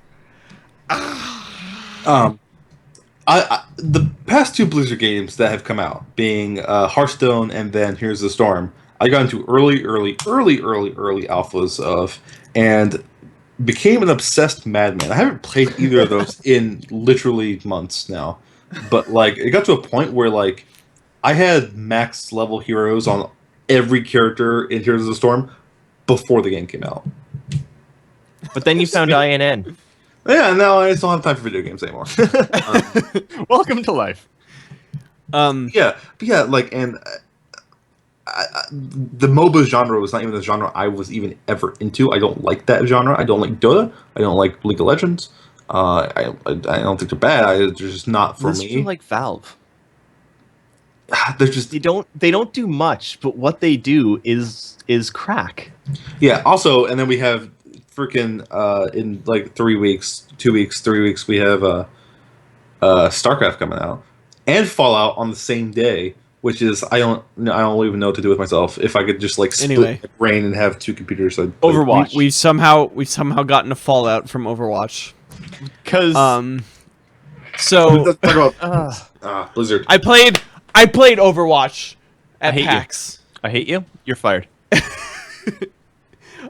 The past 2 Blizzard games that have come out, being Hearthstone and then Here's the Storm, I got into early alphas of, and became an obsessed madman. I haven't played either of those in literally months now, but like it got to a point where like I had max level heroes on every character in Heroes of the Storm before the game came out. But then you found INN. Yeah, no, I just don't have time for video games anymore. Welcome to life. Yeah, but yeah, like, and the MOBA genre was not even the genre I was even ever into. I don't like that genre. I don't like Dota. I don't like League of Legends. I don't think they're bad. They're just not for Listen to me. like Valve. They're just They don't do much, but what they do is crack. yeah. Also, and then we have freaking in like 3 weeks, 2 weeks, 3 weeks, we have StarCraft coming out and Fallout on the same day. Which is I don't even know what to do with myself. If I could just like split Anyway. my brain and have two computers, I'd play. Overwatch. We've somehow gotten a fallout from Overwatch. Because So Let's talk about Blizzard. I played Overwatch at hate you. PAX. I hate you. You're fired.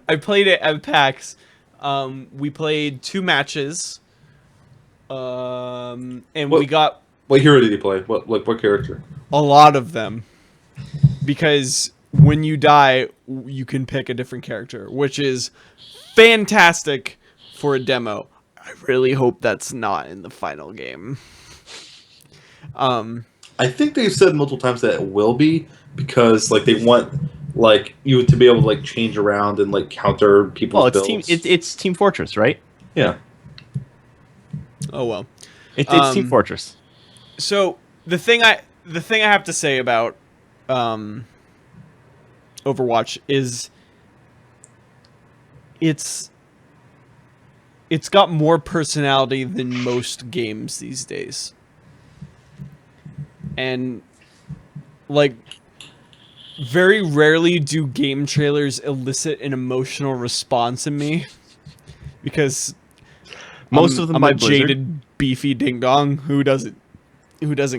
I played it at PAX. We played 2 matches. And What- we got What hero did you play? What character? a lot of them. Because when you die, you can pick a different character, which is fantastic for a demo. I really hope that's not in the final game. I think they've said multiple times that it will be because like they want like you to be able to like change around and like counter people's Well, builds. it's Team Fortress, right? Yeah. Oh well. It's Um, Team Fortress. So the thing I have to say about Overwatch is it's got more personality than most games these days. And like very rarely do game trailers elicit an emotional response in me because Most of them I'm by a Blizzard. jaded beefy ding dong who doesn't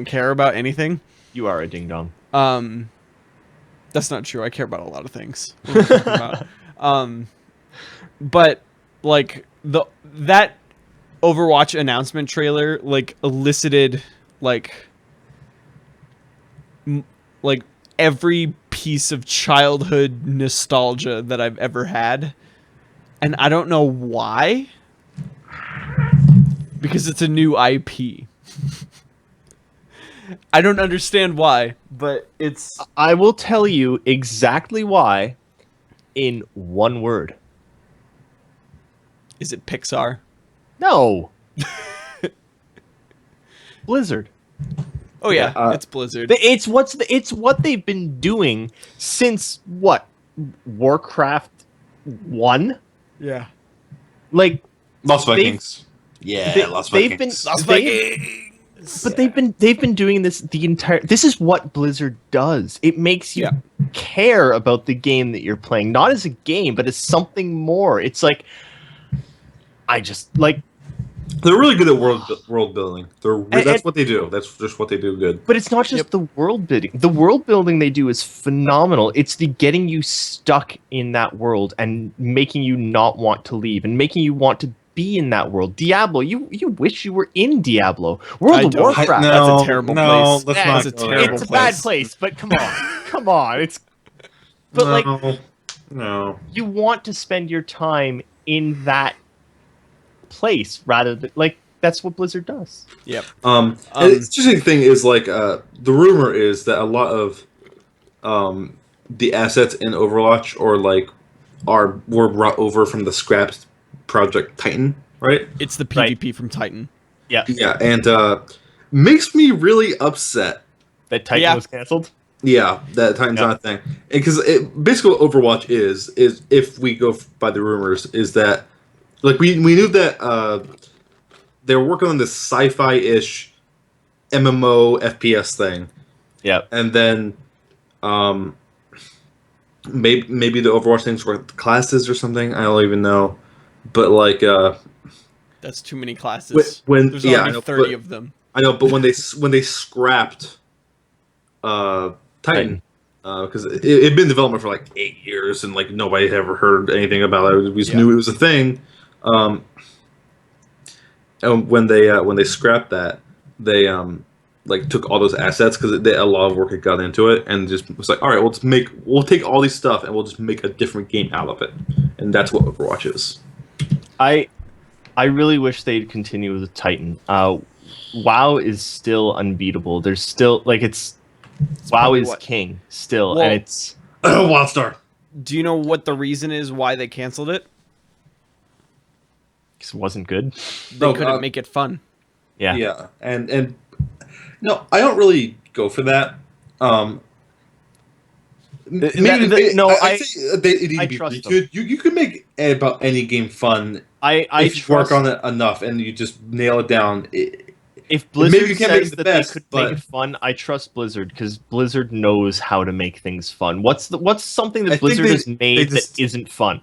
care about anything. You are a ding dong. That's not true. I care about a lot of things. What am I talking about? But like that Overwatch announcement trailer like elicited like every piece of childhood nostalgia that I've ever had, and I don't know why. Because it's a new IP. I don't understand why, but it's I will tell you exactly why in one word. is it Pixar? No. Blizzard. Oh yeah, Yeah, it's Blizzard. It's what they've been doing since what? Warcraft 1? Yeah. Like Las They've- Vikings. Yeah, they- Las they've Vikings. been- But they've been doing this the entire. This is what Blizzard does. It makes you care about the game that you're playing, not as a game, but as something more. It's like I just like, They're really good at world building. That's And- what they do. That's just what they do good. but it's not just the world building. The world building they do is phenomenal. It's the getting you stuck in that world and making you not want to leave and making you want to be in that world. Diablo, you wish you were in Diablo. World of don't. Warcraft. That's a terrible place. Let's Yeah, not it's a go terrible there. It's a bad place. place, but come on, come on. It's but like no. you want to spend your time in that place rather than like that's what Blizzard does. Yep. And the interesting thing is like the rumor is that a lot of the assets in Overwatch were brought over from the scrapped Project Titan, right? It's the Right. PvP from Titan. Yeah, Yeah, and makes me really upset. that Titan Yeah. was canceled. Yeah, that Titan's Yeah. not a thing. Because basically what Overwatch is if we go by the rumors is that like we knew that they were working on this sci-fi-ish MMO FPS thing. Yeah, And then maybe the Overwatch things were classes or something. I don't even know. But like That's too many classes. when There's yeah, already I know, 30 but- of them. I know, but when they scrapped Titan, because it had been in development for like 8 years and like nobody had ever heard anything about it. We just knew it was a thing. And when they scrapped that, they like took all those assets because a lot of work had gone into it, and just was like, all right, we'll take all these stuff and we'll just make a different game out of it, and that's what Overwatch is. I really wish they'd continue with Titan. WoW is still unbeatable. There's still like WoW is king still, Well, and it's Wildstar. Do you know what the reason is why they canceled it? it wasn't good. They couldn't make it fun. Yeah. Yeah, and no, I don't really go for that. I trust them. You can make about any game fun. If you work on it enough and you just nail it down. If Blizzard maybe you can't says make the that best, they could but make it fun, I trust Blizzard because Blizzard knows how to make things fun. What's something that I think Blizzard they- has made they just- that isn't fun?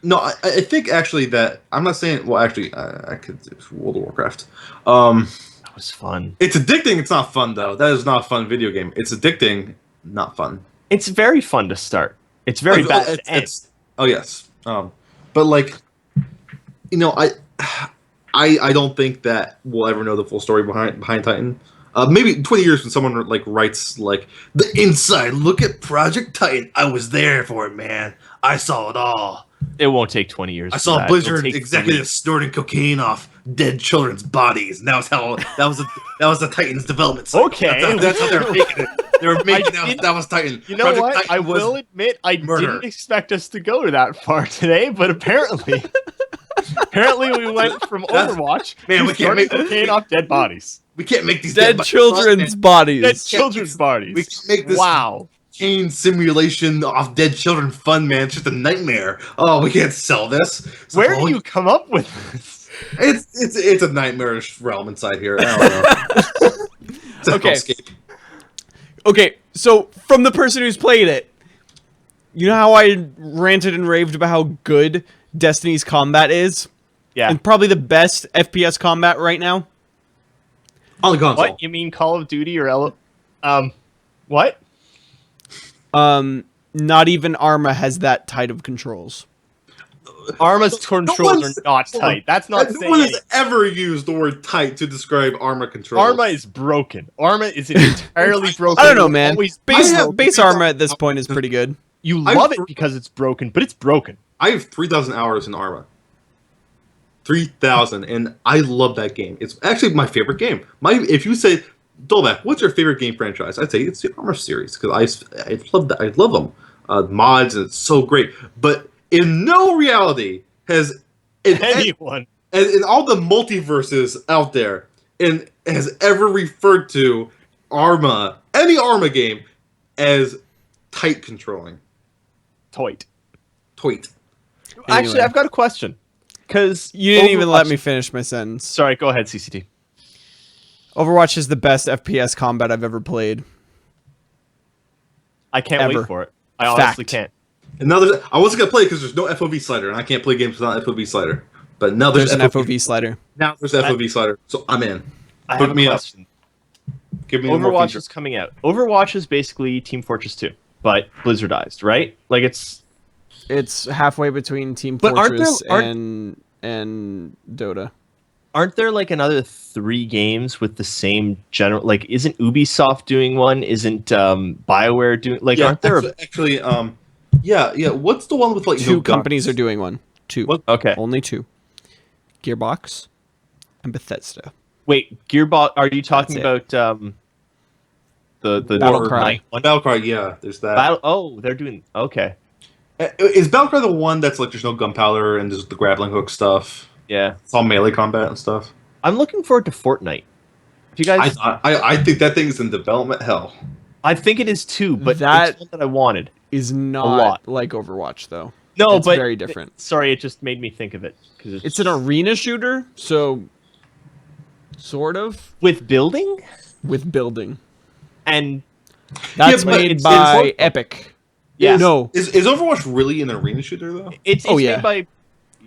No, I think actually that I'm not saying. Well, actually, I could World of Warcraft. That was fun. It's addicting. It's not fun though. That is not a fun video game. It's addicting, not fun. It's very fun to start. It's very bad to end. Oh yes. But like, I don't think that we'll ever know the full story behind Titan. Maybe 20 years when someone like writes like the inside look at Project Titan. I was there for it, man. I saw it all. It won't take 20 years. I for saw that. Blizzard It'll take executives snorting cocaine off dead children's bodies, and that was the Titan's development cycle. Okay. That's how they were making it. They were making that was Titan. You know Project what? Titan I was will admit I murder. didn't expect us to go that far today, but apparently we went from Overwatch Man, to we can't snorting make- cocaine off dead bodies. We can't make these Dead bodies children's fun, bodies. Dead children's bodies. We can make this Wow. cocaine simulation off dead children fun, man. It's just a nightmare. Oh, we can't sell this. It's Where like, do you come up with this? It's a nightmarish realm inside here. I don't know. It's a Okay. hellscape. Okay, so from the person who's played it, you know how I ranted and raved about how good Destiny's combat is? Yeah. And probably the best FPS combat right now? On the console. What? You mean Call of Duty or what? Not even Arma has that tight of controls. Arma's controls one's- are not tight. That's not No saying one has anything. ever used the word tight to describe Arma controls. Arma is broken. Arma is entirely broken. I don't know, It'll man. always be Base, broken. base Arma at this point is pretty good. You I- love it because it's broken, but it's broken. I have 3,000 hours in Arma. 3,000, and I love that game. It's actually my favorite game. If you say, Dolbeck, what's your favorite game franchise? I'd say it's the Arma series because I love that. I love them. Mods, and it's so great. But in no reality has Anyone. in all the multiverses out there and has ever referred to Arma, any Arma game, as tight controlling. Toit. Toit. Actually, Anyway. I've got a question. Because You didn't even let me finish my sentence. Sorry, go ahead, CCT. Overwatch is the best FPS combat I've ever played. I can't Ever. wait for it. I honestly Fact. can't. And now I wasn't gonna play because there's no FOV slider, and I can't play games without FOV slider. But now There's an FOV slider. Now there's FOV slider, so I'm in. I Put have a me up. question. Give me more Overwatch features. is coming out. Overwatch is basically Team Fortress 2, but Blizzardized, right? Like it's It's halfway between Team But aren't Fortress there- and Dota. aren't there like another 3 games with the same general? Like, isn't Ubisoft doing one? Isn't BioWare doing? Like, aren't there? actually? Yeah. What's the one with like Two no companies guns? are doing one. Two. What? Okay. Only two. Gearbox and Bethesda. Wait, Gearbox. Are you talking That's about the Battlecry. Fortnite one? Battlecry, yeah. There's that. Oh, they're doing. Okay. Is Battlecry the one that's like there's no gunpowder and there's the grappling hook stuff? Yeah. It's all melee combat and stuff. I'm looking forward to Fortnite. Do you guys? I think that thing is in development hell. I think it is too, but That- it's one that I wanted. Is not lot. like Overwatch though. No, It's but very different. Sorry, it just made me think of it because It's an arena shooter, so sort of with building with building. and That's but made it's by Epic. yeah, No. Is Overwatch really an arena shooter though? it's Oh, yeah. made by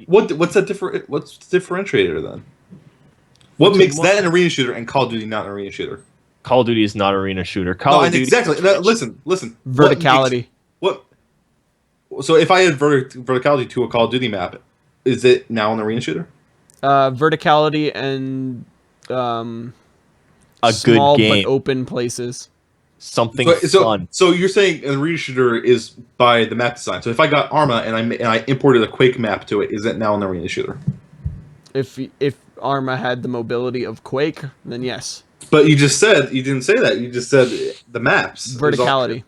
What's that what's the differentiator then? What makes that an arena shooter and Call of Duty not an arena shooter? Call of Duty is not arena shooter. Call No, of and Duty exactly. No, listen. Verticality. What? So if I add verticality to a Call of Duty map, is it now an arena shooter? Verticality and a Small good game, but open places. something So, fun. so you're saying an arena shooter is by the map design. So if I got Arma and I imported a Quake map to it, is it now an arena shooter? If Arma had the mobility of Quake, then yes. But you didn't say that. You just said the maps. It was all- Verticality.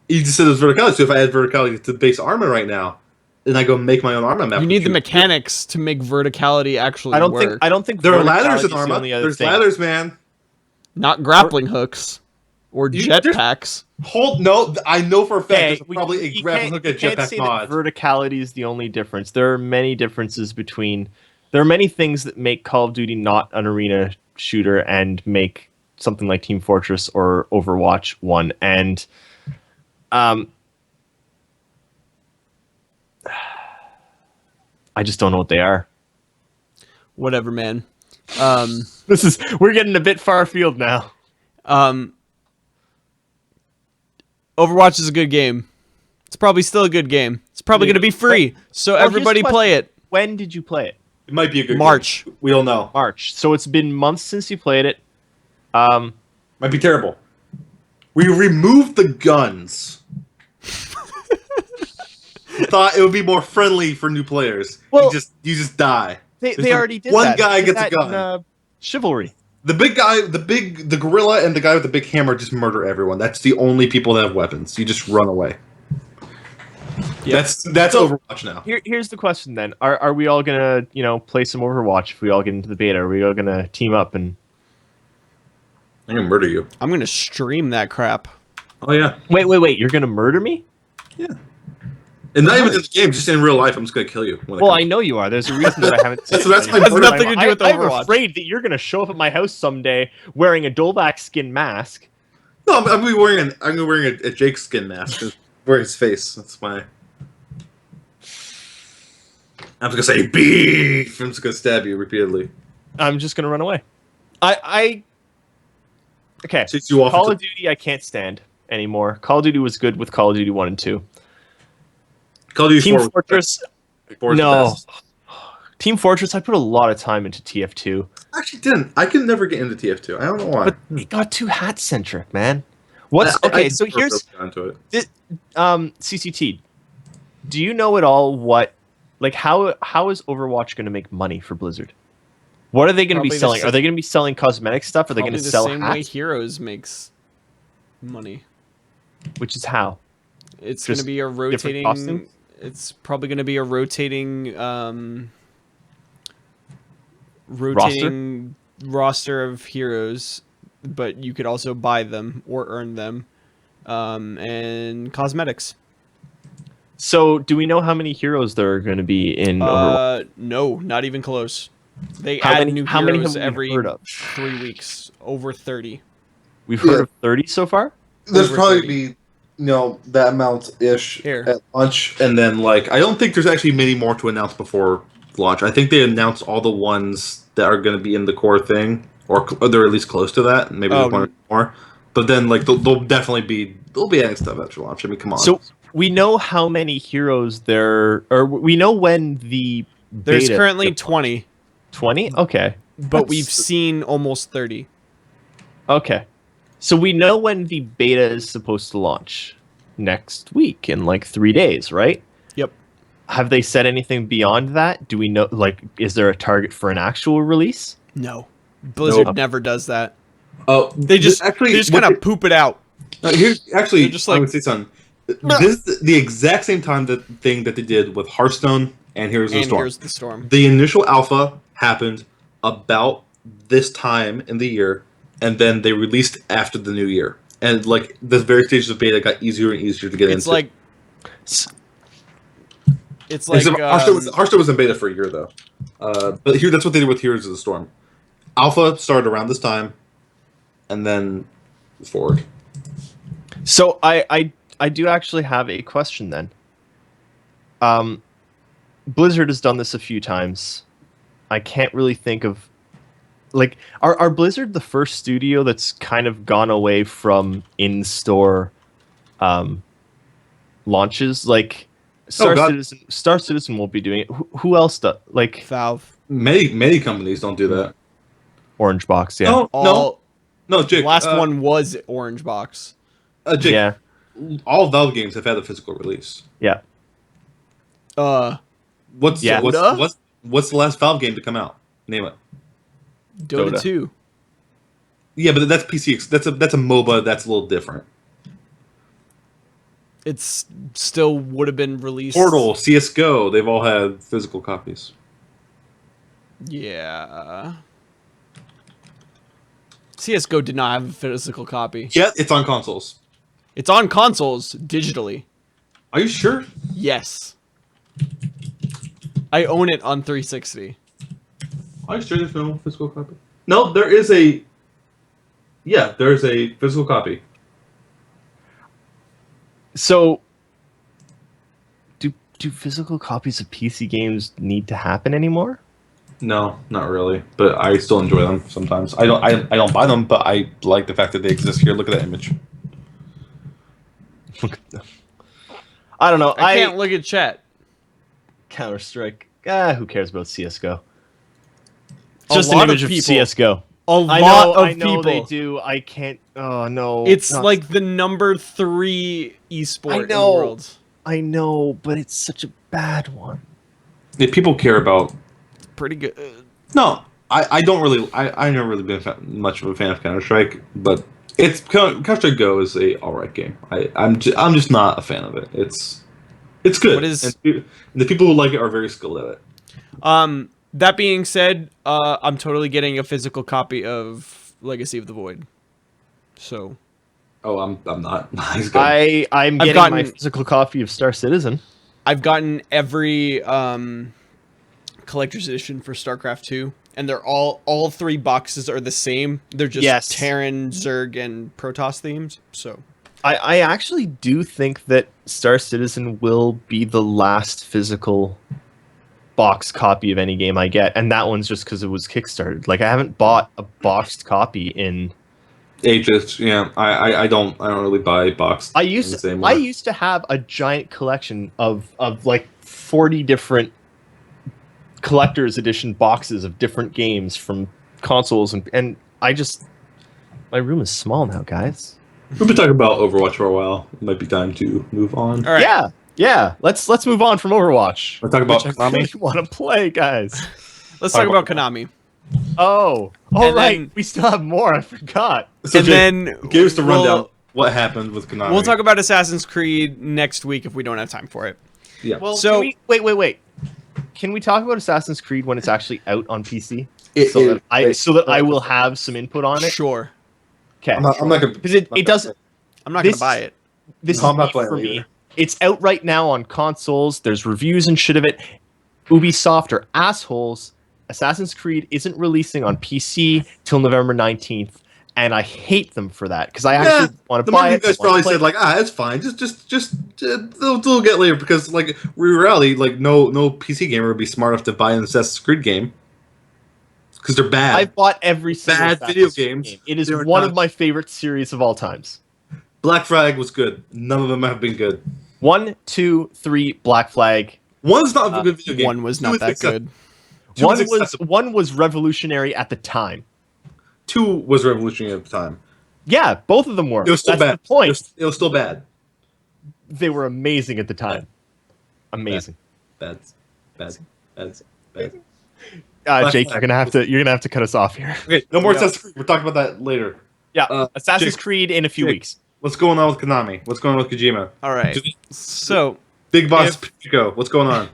you just said it was verticality. So if I add verticality to base Arma right now, then I go make my own Arma map. You need the shoot. mechanics to make verticality actually I don't work. think There are ladders in verticality is the Arma. only other There's thing. ladders, man. Not grappling hooks or You- jetpacks. No, I know for a fact Okay, there's probably a you grappling can't- hook at you can't jetpack say mod. that verticality is the only difference. There are many differences between. There are many things that make Call of Duty not an arena shooter and make something like Team Fortress or Overwatch one. And I just don't know what they are. Whatever, man. We're getting a bit far afield now. Overwatch is a good game. It's probably still a good game. It's probably going to be free, so Well, everybody here's the play it. When did you play it? It might be a good March. game. We don't know. March. So it's been months since you played it. Might be terrible. We removed the guns. Thought it would be more friendly for new players. Well- you just die. They There's already did one that. guy They did gets a that in, gun. Chivalry. The big guy, the gorilla, and the guy with the big hammer just murder everyone. That's the only people that have weapons. You just run away. Yep. That's So- Overwatch now. Here's the question then: Are we all gonna play some Overwatch if we all get into the beta? Are we all gonna team up and? I'm gonna murder you. I'm going to stream that crap. Oh yeah, Wait! You're gonna murder me? yeah. And not even in the game, just in real life, I'm just gonna kill you. Well, I know you are. There's a reason that I haven't. That's my Has murder. nothing to do with I'm Overwatch. afraid that you're gonna show up at my house someday wearing a Dolbach skin mask. No, I'm gonna be wearing a Jake skin mask. To wear his face. That's my. I'm just gonna say beef. I'm just gonna stab you repeatedly. I'm just gonna run away. Okay. Chase you off. Call into- of Duty, I can't stand anymore. Call of Duty was good with Call of Duty 1 and 2. Call of Duty Team 4 Fortress, 4 is the no. best. Team Fortress, I put a lot of time into TF2. I actually didn't. I could never get into TF2. I don't know why. But it got too hat centric, man. What's okay? So never here's got into it. CCT. Do you know at all what, like, how is Overwatch going to make money for Blizzard? What are they going to be Probably the selling? same- Are they going to be selling cosmetic stuff? Are they going Probably to the sell same way hats? Heroes makes money. Which is how? It's going to Just be a rotating. costumes? It's probably going to be a rotating roster of heroes, but you could also buy them or earn them, and cosmetics. So, do we know how many heroes there are going to be in Overwatch? No, not even close. They How add many- new how many heroes have we every heard of? 3 weeks. Over 30. We've heard Yeah. of 30 so far. There's Over probably 30. be that amount ish Here. at launch, and then I don't think there's actually many more to announce before launch. I think they announced all the ones that are going to be in the core thing, or they're at least close to that. Maybe there's one or more, but then they'll definitely be adding stuff after launch. I mean, come on. So we know how many heroes there, or we know when the There's beta- currently 20, 20. Okay, but That's- we've seen almost 30. Okay. So we know when the beta is supposed to launch next week in 3 days, right? Yep. Have they said anything beyond that? Do we know, is there a target for an actual release? No. Blizzard Nope. never does that. oh, They just actually they just kind of poop it out. here's actually They're just I like- would say something. This is the exact same time thing that they did with Hearthstone and Heroes of the And Storm. here's the storm. The initial alpha happened about this time in the year, and then they released after the new year. And the very stages of beta got easier and easier to get It's into. like Except Hearthstone was in beta for a year though. But here, that's what they did with Heroes of the Storm. Alpha started around this time, and then forward. So I do actually have a question then. Blizzard has done this a few times. I can't really think of are Blizzard the first studio that's kind of gone away from in-store launches? Star Citizen won't be doing it. Who else does? Valve. Many companies don't do that. Orange Box, yeah. No, All No, The Jake. last one was orange box. Jake. Yeah. All Valve games have had a physical release. Yeah. What's Yeah. what's the last Valve game to come out? Name it. Dota Dota. 2. Yeah, but that's PC. That's a MOBA. That's a little different. It's still would have been released. Portal, CS:GO. They've all had physical copies. Yeah. CS:GO did not have a physical copy. Yeah, it's on consoles. It's on consoles digitally. Are you sure? Yes. I own it on 360. Are you sure there's no physical copy? No, there is a. Yeah, there's a physical copy. So, do physical copies of PC games need to happen anymore? No, not really. But I still enjoy them sometimes. I don't buy them, but I like the fact that they exist here. Look at that image. I don't know. I can't look at chat. Counter Strike. Who cares about CS:GO? A Just an lot of image of people. CS:GO. A lot of I know people. they do. I can't. Oh no. It's not- like the number 3 esport I in the know. world. I know, but it's such a bad one. If people care about. Pretty good. No, I don't really. I never really been much of a fan of Counter Strike, but it's Counter Strike Go is a alright game. I'm just not a fan of it. It's good. What is- and the people who like it are very skilled at it. That being said, I'm totally getting a physical copy of Legacy of the Void. So, Oh, I'm not. He's good. I'm I've getting my gotten- physical copy of Star Citizen. I've gotten every collector's edition for StarCraft 2, and they're all 3 boxes are the same. They're just Yes. Terran, Zerg, and Protoss themes. So, I actually do think that Star Citizen will be the last physical box copy of any game I get, and that one's just because it was kickstarted. Like I haven't bought a boxed copy in Ages, yeah. I don't really buy boxed. I things used anymore. I used to have a giant collection of like 40 different collector's edition boxes of different games from consoles, and I just my room is small now, guys. We've been talking about Overwatch for a while. It might be time to move on. all right. Yeah. Let's move on from Overwatch. We're talking about which I really Konami. want to play, guys. Let's talk about Konami. Oh, And right. then- We still have more. I forgot. So And Jake, then give us the rundown. we'll- What happened with Konami? We'll talk about Assassin's Creed next week if we don't have time for it. Yeah. Well, So- can we, wait. Can we talk about Assassin's Creed when it's actually out on PC? It- so it- that I will have some input on it. Sure. Okay. I'm not gonna. Because it doesn't. I'm not going This- to buy it. This No, is I'm not neat playing for it me. either. It's out right now on consoles. There's reviews and shit of it. Ubisoft are assholes. Assassin's Creed isn't releasing on PC till November 19th, and I hate them for that because I actually want to The buy marketing it. guys I wanna probably play said like, it's fine. Just they'll get later because like in reality, like no PC gamer would be smart enough to buy an Assassin's Creed game because they're bad. I've bought every single Bad Assassin's video Creed games. game. It is They're one not- of my favorite series of all times. Black Flag was good. None of them have been good. 1, 2, 3, Black Flag. One's not a good video game. One was Two not is that accept- good. Two One is was acceptable. revolutionary at the time. 2 was revolutionary at the time. Yeah, both of them were. It was still That's bad. the point. It was still bad. They were amazing at the time. Amazing. Bad. Bad. Jake, Black you're Flag. gonna have to cut us off here. Okay, no more Yeah. Assassin's Creed. We're talking about that later. Yeah, Assassin's Jake, Creed in a few Jake. weeks. What's going on with Konami? What's going on with Kojima? All right. So, Big Boss If- Pico. What's going on?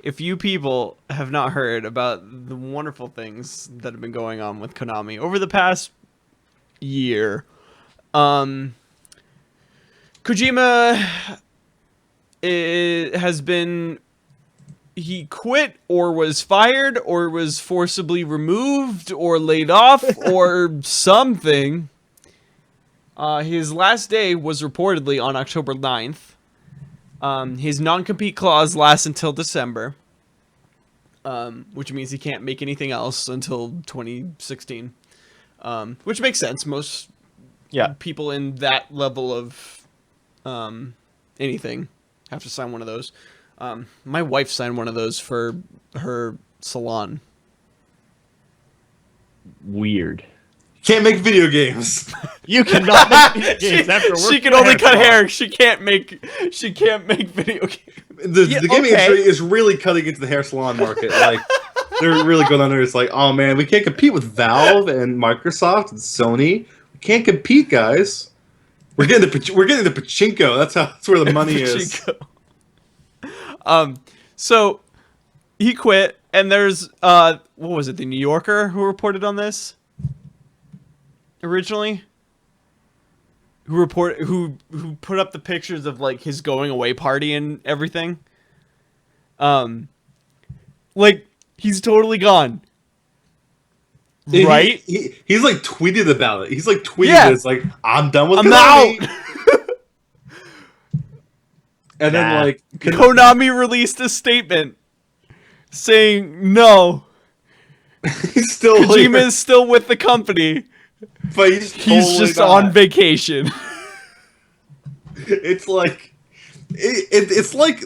if you people have not heard about the wonderful things that have been going on with Konami over the past year, Kojima has been, he quit or was fired or was forcibly removed or laid off or something. His last day was reportedly on October 9th. His non-compete clause lasts until December, which means he can't make anything else until 2016, which makes sense. Most Yeah. people in that level of anything have to sign one of those. My wife signed one of those for her salon. Weird. can't make video games. You cannot make video games after She working can only hair cut salon. hair. She can't make video games. The Yeah, gaming okay. industry is really cutting into the hair salon market. Like they're really going under. It's like, oh man, we can't compete with Valve and Microsoft and Sony. We can't compete, guys. We're getting the pachinko. That's where the money is. Pachinko. So he quit, and there's what was it, the New Yorker who reported on this originally? Who put up the pictures of like his going away party and everything. Like he's totally gone. Right? He's like tweeted about it. He's like tweeted Yeah. this like, I'm done with I'm Konami. out. And then Nah. like Konami released a statement saying no. he's still Kojima here, is still with the company. but he's He's just totally on not. vacation. It's like it's like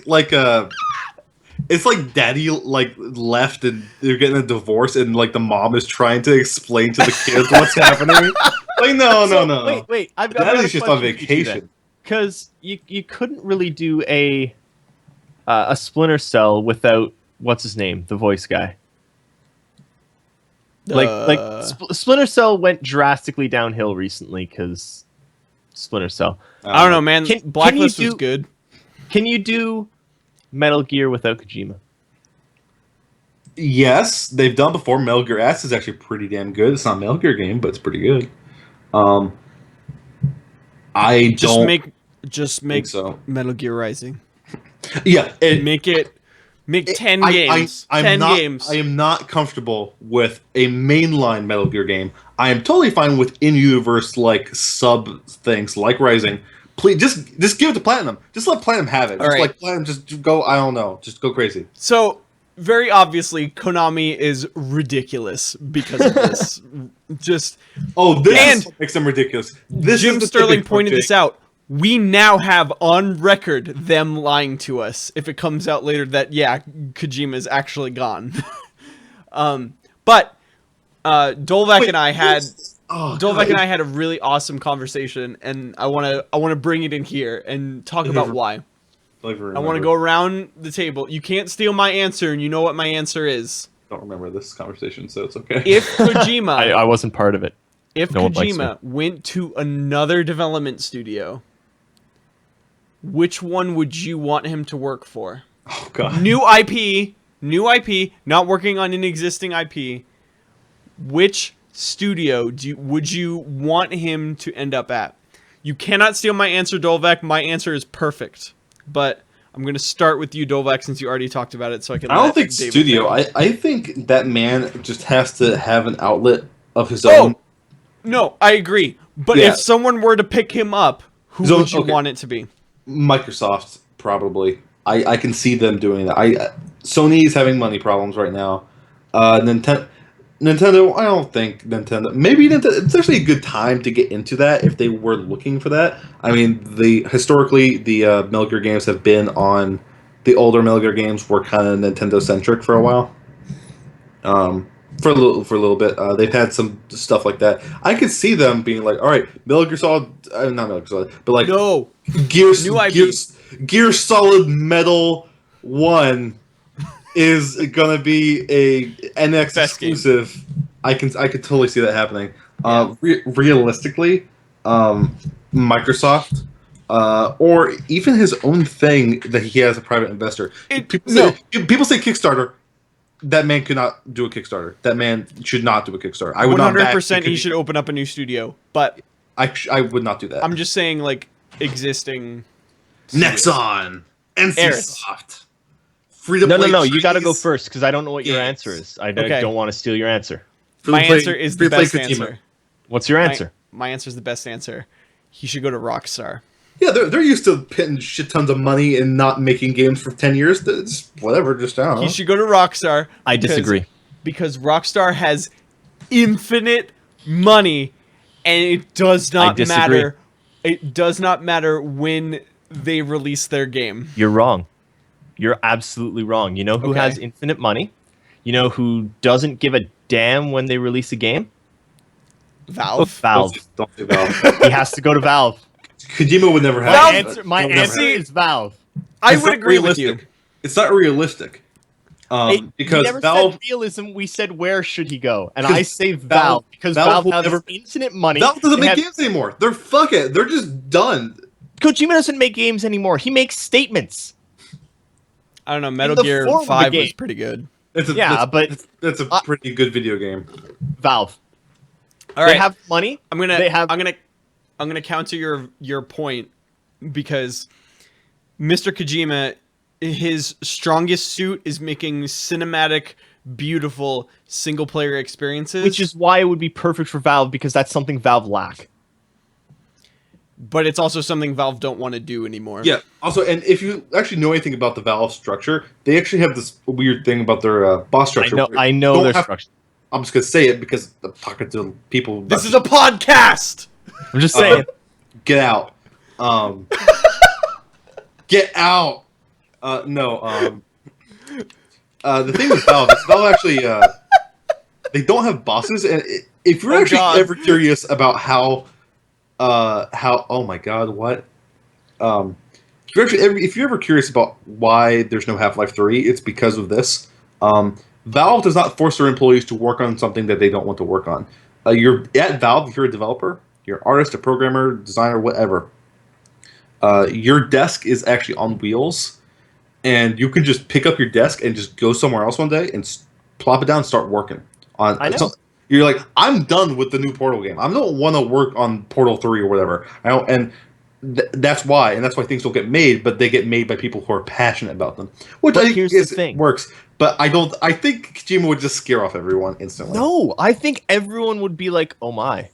daddy like left and they're getting a divorce and like the mom is trying to explain to the kids what's happening. Like no. Wait. I've got Daddy's just on vacation. Because you couldn't really do a Splinter Cell without what's his name, the voice guy. Splinter Cell went drastically downhill recently because Splinter Cell. I don't know, man. Can Blacklist you was do- good. Can you do Metal Gear without Kojima? Yes, they've done before. Metal Gear S is actually pretty damn good. It's not a Metal Gear game, but it's pretty good. I don't Just think make so. Metal Gear Rising. Yeah, Make 10 games. I'm 10 not, games. I am not comfortable with a mainline Metal Gear game. I am totally fine with in-universe like sub things like Rising. Please, just give it to Platinum. Just let Platinum have it. Just right. like Platinum, just go. I don't know. Just go crazy. So, very obviously, Konami is ridiculous because of this. Just Oh, this And is what makes them ridiculous. This Jim is the Sterling tipping point, pointed Jake. this out. We now have on record them lying to us if it comes out later that, yeah, Kojima is actually gone. But Dolvak Wait, and I had... Oh, Dolvak God. and I had a really awesome conversation, and I want to bring it in here and talk about why. I want to go around the table. You can't steal my answer, and you know what my answer is. Don't remember this conversation, so it's okay. If Kojima, I wasn't part of it. if no one likes Kojima went to another development studio, which one would you want him to work for? Oh God. New IP, not working on an existing IP. Which studio would you want him to end up at? You cannot steal my answer, Dolvak. My answer is perfect. But I'm going to start with you, Dolvak, since you already talked about it, so I can I don't let think David studio. think. I think that man just has to have an outlet of his own. Oh! No, I agree. But Yeah. if someone were to pick him up, who So, would you okay. want it to be? Microsoft probably. I can see them doing that. Sony is having money problems right now. Nintendo. I don't think Nintendo. Maybe Nintendo. It's actually a good time to get into that if they were looking for that. I mean, historically the Metal Gear games have been on the older Metal Gear games were kind of Nintendo centric for a while. For a little bit, they've had some stuff like that. I could see them being like, all right, Metal Gear Solid, not Metal Gear Solid, but like No. Gear IP. Gear Solid Metal 1 is gonna be a NX Best game. exclusive. I could totally see that happening. Yeah. Realistically, Microsoft, or even his own thing that he has a private investor. People say Kickstarter. That man could not do a Kickstarter. That man should not do a Kickstarter. I would not back 100% he should open up a new studio. But I would not do that. I'm just saying, like, existing... studios. Nexon, Eris. NCSoft, free to No, play. you got to go trees. first because I don't know what your Games. answer is. I Okay. don't want to steal your answer. Free My to play- answer is free the to play best Kojima. answer. What's your answer? My answer is the best answer. He should go to Rockstar. Yeah, they're used to pitting shit tons of money and not making games for 10 years. It's whatever, just I don't know. He should go to Rockstar. I because- disagree. Because Rockstar has infinite money, and it does not disagree. matter. It does not matter when they release their game. You're wrong. You're absolutely wrong. You know who Okay. has infinite money? You know who doesn't give a damn when they release a game? Valve. Valve. Don't say Valve. He has to go to Valve. Kojima would never My have Valve- it. answer, my He'll never answer have it. is Valve. I It's would not agree with you. realistic. It's not realistic. We Because never Valve, said realism. We said where should he go, and Because I say Valve because Valve will has never- infinite money. Valve doesn't They make have- games anymore. They're fuck it. They're just done. Kojima doesn't make games anymore. He makes statements. I don't know. Metal the Gear form of a 5 was game. pretty good. That's a pretty good video game. Valve. All right. They have money. I'm gonna counter your point because Mr. Kojima, his strongest suit is making cinematic, beautiful single player experiences, Which is why it would be perfect for Valve because that's something Valve lack. but it's also something Valve don't want to do anymore. Yeah. Also, and if you actually know anything about the Valve structure, they actually have this weird thing about their boss structure. I know Don't their have- structure. I'm just gonna say it because I'm talking to people. This is a podcast. I'm just saying. Get out. Get out. No. The thing with Valve is Valve actually they don't have bosses, and if you're ever curious about how oh my god, what if you're ever curious about why there's no Half-Life 3, it's because of this. Valve does not force their employees to work on something that they don't want to work on. You're at Valve, if you're a developer, you're an artist, a programmer, designer, whatever. Your desk is actually on wheels, and you can just pick up your desk and just go somewhere else one day and plop it down and start working on. I know. So you're like, I'm done with the new Portal game. I don't want to work on Portal 3 or whatever. That's why things don't get made, but they get made by people who are passionate about them, which But I think here's the thing. works. But I think Kojima would just scare off everyone instantly. No, I think everyone would be like, "Oh my."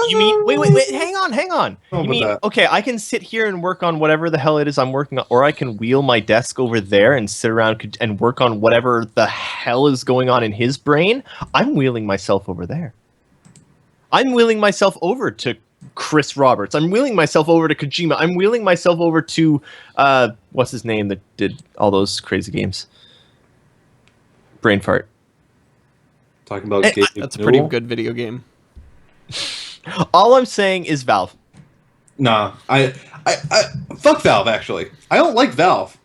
You mean wait, hang on. Oh, You but mean that- okay, I can sit here and work on whatever the hell it is I'm working on, or I can wheel my desk over there and sit around and work on whatever the hell is going on in his brain. I'm wheeling myself over there. I'm wheeling myself over to Chris Roberts. I'm wheeling myself over to Kojima. I'm wheeling myself over to what's his name that did all those crazy games? Brain fart. Talking about And Gabe That's a pretty Newell? good video game. All I'm saying is Valve. Nah, I fuck Valve. Actually, I don't like Valve.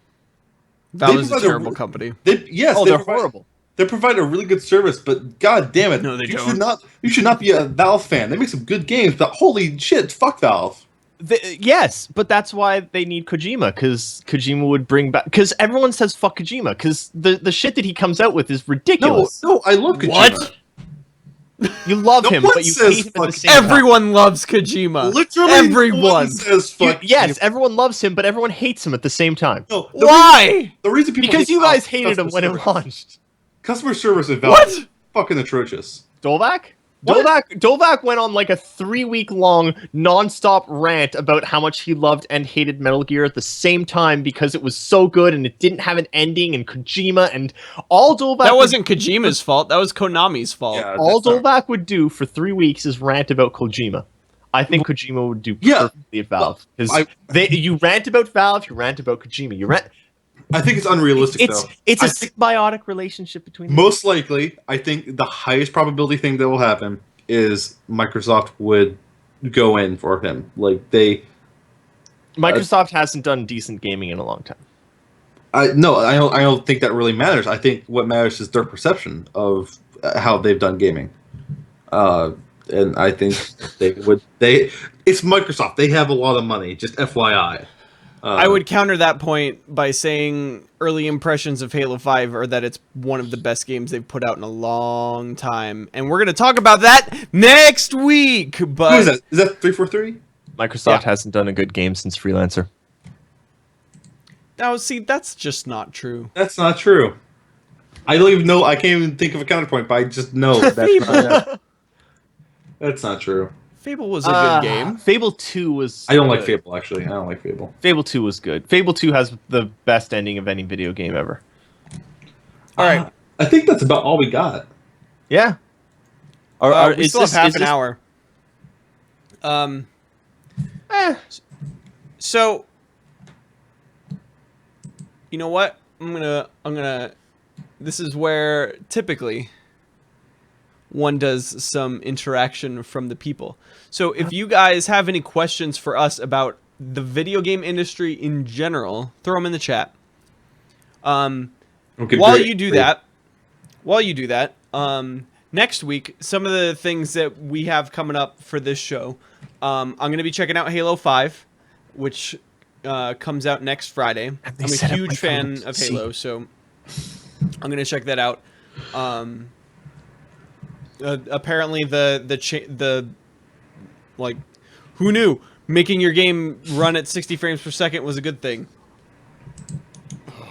Valve They is a provide terrible company. They're horrible. They provide a really good service, but god damn it, No, they you don't. should not be a Valve fan. They make some good games, but holy shit, fuck Valve. Yes, but that's why they need Kojima, because Kojima would bring back. Because everyone says fuck Kojima, because the shit that he comes out with is ridiculous. No, I love Kojima. What? You love No him, one but you says hate him at the fuck same time. Everyone loves Kojima. Literally, everyone. no one says fuck. Yes, everyone loves him, but everyone hates him at the same time. No, Why? the reason people Because hate you Valve guys is hated him when customer it service. launched. Customer service in Valve What? is fucking atrocious. Dolvac? What? Dolvac went on like a 3-week long non-stop rant about how much he loved and hated Metal Gear at the same time because it was so good and it didn't have an ending, and Kojima, and all Dolvac That wasn't Kojima's fault. That was Konami's fault. Yeah, all that's not- Dolvac would do for 3 weeks is rant about Kojima. I think Kojima would do Yeah. perfectly at Valve. Well, Because you rant about Valve, you rant about Kojima. You rant. I think it's unrealistic It's though. it's a I think symbiotic relationship between them. most likely, I think the highest probability thing that will happen is Microsoft would go in for him. Like Microsoft hasn't done decent gaming in a long time. I don't think that really matters. I think what matters is their perception of how they've done gaming. And I think it's Microsoft. They have a lot of money. Just FYI. I would counter that point by saying early impressions of Halo 5 are that it's one of the best games they've put out in a long time. And we're going to talk about that next week. But Who is that? Is that 343? Microsoft Yeah. hasn't done a good game since Freelancer. now, see, that's just not true. That's not true. I don't even know. I can't even think of a counterpoint, but I just know that's not true. Fable was a good game. Fable 2 was. I don't like good. Fable, actually. I don't like Fable. Fable 2 was good. Fable 2 has the best ending of any video game ever. All right. I think that's about all we got. Yeah. We still have half an hour. So, you know what? I'm gonna. This is where typically one does some interaction from the people. So if you guys have any questions for us about the video game industry in general, throw them in the chat. Okay, While great. you do that, next week, some of the things that we have coming up for this show, I'm going to be checking out Halo 5, which comes out next Friday. I'm a huge fan of Halo, so I'm going to check that out. Apparently the like, who knew making your game run at 60 frames per second was a good thing?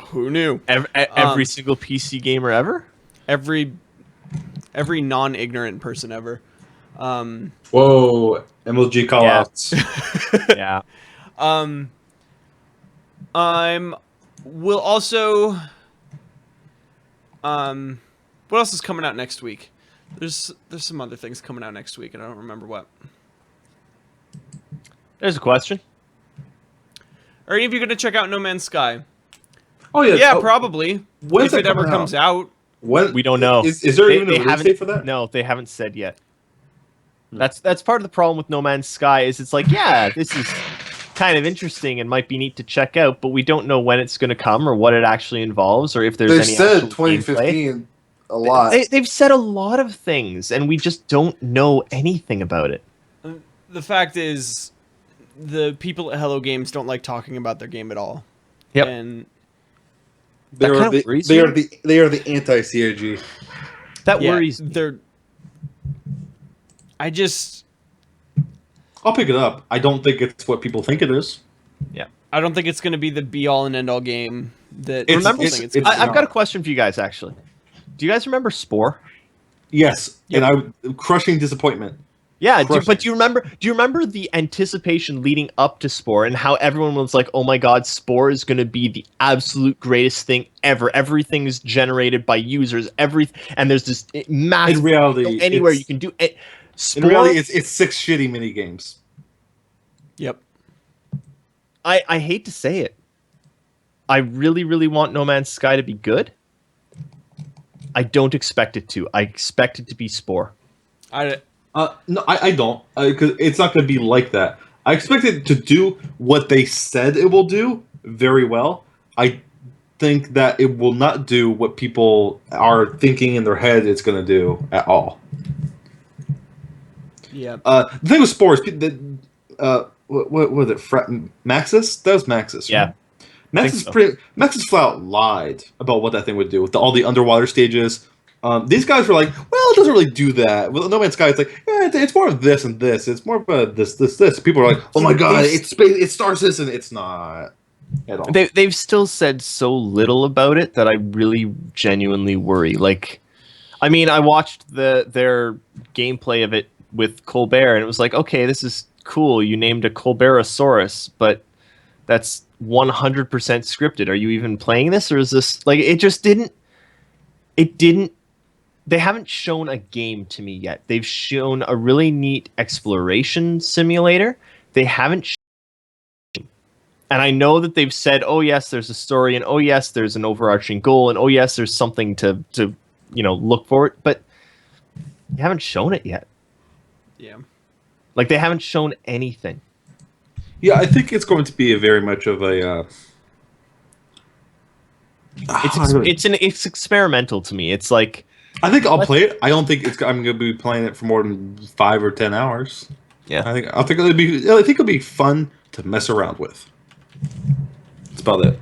Who knew? Every single PC gamer ever? Every non-ignorant person ever. Whoa, MLG callouts. Yeah. We'll also what else is coming out next week? There's some other things coming out next week and I don't remember what. There's a question. Are any of you going to check out No Man's Sky? Oh yeah, Yeah, probably. When's If it it ever coming comes out. When We don't know. Is there even a They release date for that? No, they haven't said yet. That's part of the problem with No Man's Sky is it's like, yeah, this is kind of interesting and might be neat to check out, but we don't know when it's going to come or what it actually involves or if there's They any said actual 2015 gameplay. a lot. They've said a lot of things, and we just don't know anything about it. The fact is, the people at Hello Games don't like talking about their game at all. Yep. And They That are kind of the worries they you? are the anti-CRG. That yeah, worries. they're. I'll pick it up. I don't think it's what people think it is. Yeah. I don't think it's going to be the be-all and end-all game that It's- people it's- think it's it's going to I've be. got a question for you guys, actually. Do you guys remember Spore? Yes, Yep. and crushing disappointment. Yeah, Crushing. but do you remember the anticipation leading up to Spore and how everyone was like, "Oh my God, Spore is going to be the absolute greatest thing ever. Everything is generated by users. And there's this massive In reality, anywhere it's- you can do it." In reality, it's 6 shitty mini games. Yep. I hate to say it. I really, really want No Man's Sky to be good. I don't expect it to. I expect it to be Spore. No, I don't, because it's not going to be like that. I expect it to do what they said it will do very well. I think that it will not do what people are thinking in their head it's going to do at all. Yeah. The thing with Spores, what was it? Maxis? That was Maxis. Yeah. Right? Maxis so. Maxis flat out lied about what that thing would do with all the underwater stages. These guys were like, well, it doesn't really do that. With No Man's Sky, it's like, yeah, it's more of this and this. It's more of a this. People are like, oh my god, it's space, it's Star Citizen. It's not at all. They've still said so little about it that I really genuinely worry. Like, I mean, I watched their gameplay of it with Colbert, and it was like, okay, this is cool. You named a Colbertosaurus, but that's 100% scripted. Are you even playing this, or is this like it just didn't? It didn't. They haven't shown a game to me yet. They've shown a really neat exploration simulator. They haven't. And I know that they've said, "Oh yes, there's a story, and oh yes, there's an overarching goal, and oh yes, there's something to look for it." But they haven't shown it yet. Yeah. Like they haven't shown anything. Yeah, I think it's going to be a very much of a. It's experimental to me. It's like I think I'll play it. I don't think I'm going to be playing it for more than 5 or 10 hours. Yeah. I think it'll be fun to mess around with. That's about it.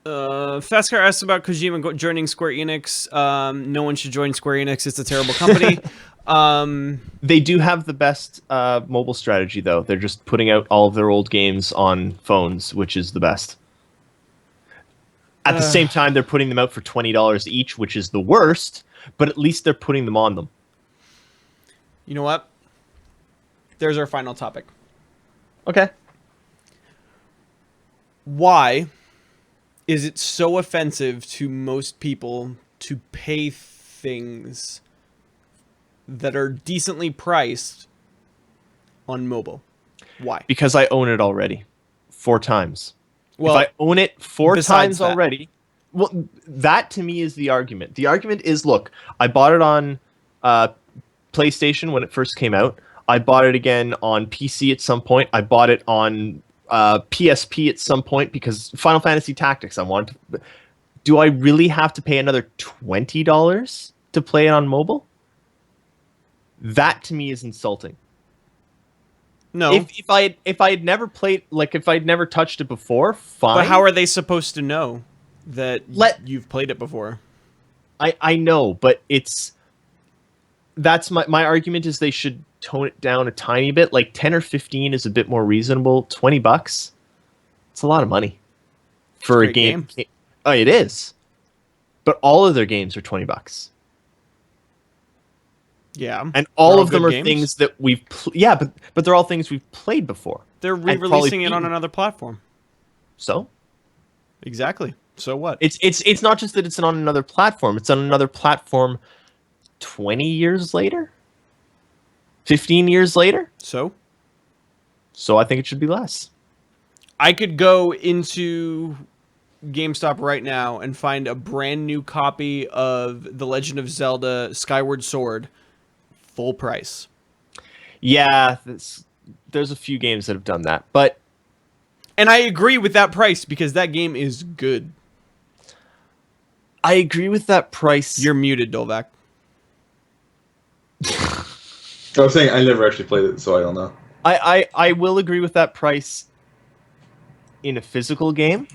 Fastcar asked about Kojima joining Square Enix. No one should join Square Enix. It's a terrible company. They do have the best mobile strategy, though. They're just putting out all of their old games on phones, which is the best. At the same time, they're putting them out for $20 each, which is the worst, but at least they're putting them on them. You know what? There's our final topic. Okay. Why is it so offensive to most people to pay things that are decently priced on mobile? Why? Because I own it already. 4 times. Well, if I own it 4 besides times that. already, well, that to me is the argument. The argument is, look, I bought it on PlayStation when it first came out. I bought it again on PC at some point. I bought it on PSP at some point because Final Fantasy Tactics I wanted to. Do I really have to pay another $20 to play it on mobile? That to me is insulting. No. If I had never played, like if I'd never touched it before, fine. But how are they supposed to know that you've played it before? I know, but that's my argument is they should tone it down a tiny bit. Like 10 or 15 is a bit more reasonable. $20, it's a lot of money for a game. Oh, it is. But all of their games are $20. Yeah. And all of them are things that we've but they're all things we've played before. They're re-releasing it on another platform. So? Exactly. So what? It's not just that it's on another platform. It's on another platform 20 years later? 15 years later? So I think it should be less. I could go into GameStop right now and find a brand new copy of The Legend of Zelda Skyward Sword full price. Yeah, there's a few games that have done that, and I agree with that price because that game is good. I agree with that price. You're muted, Dolvac. I was saying I never actually played it, so I don't know. I will agree with that price in a physical game.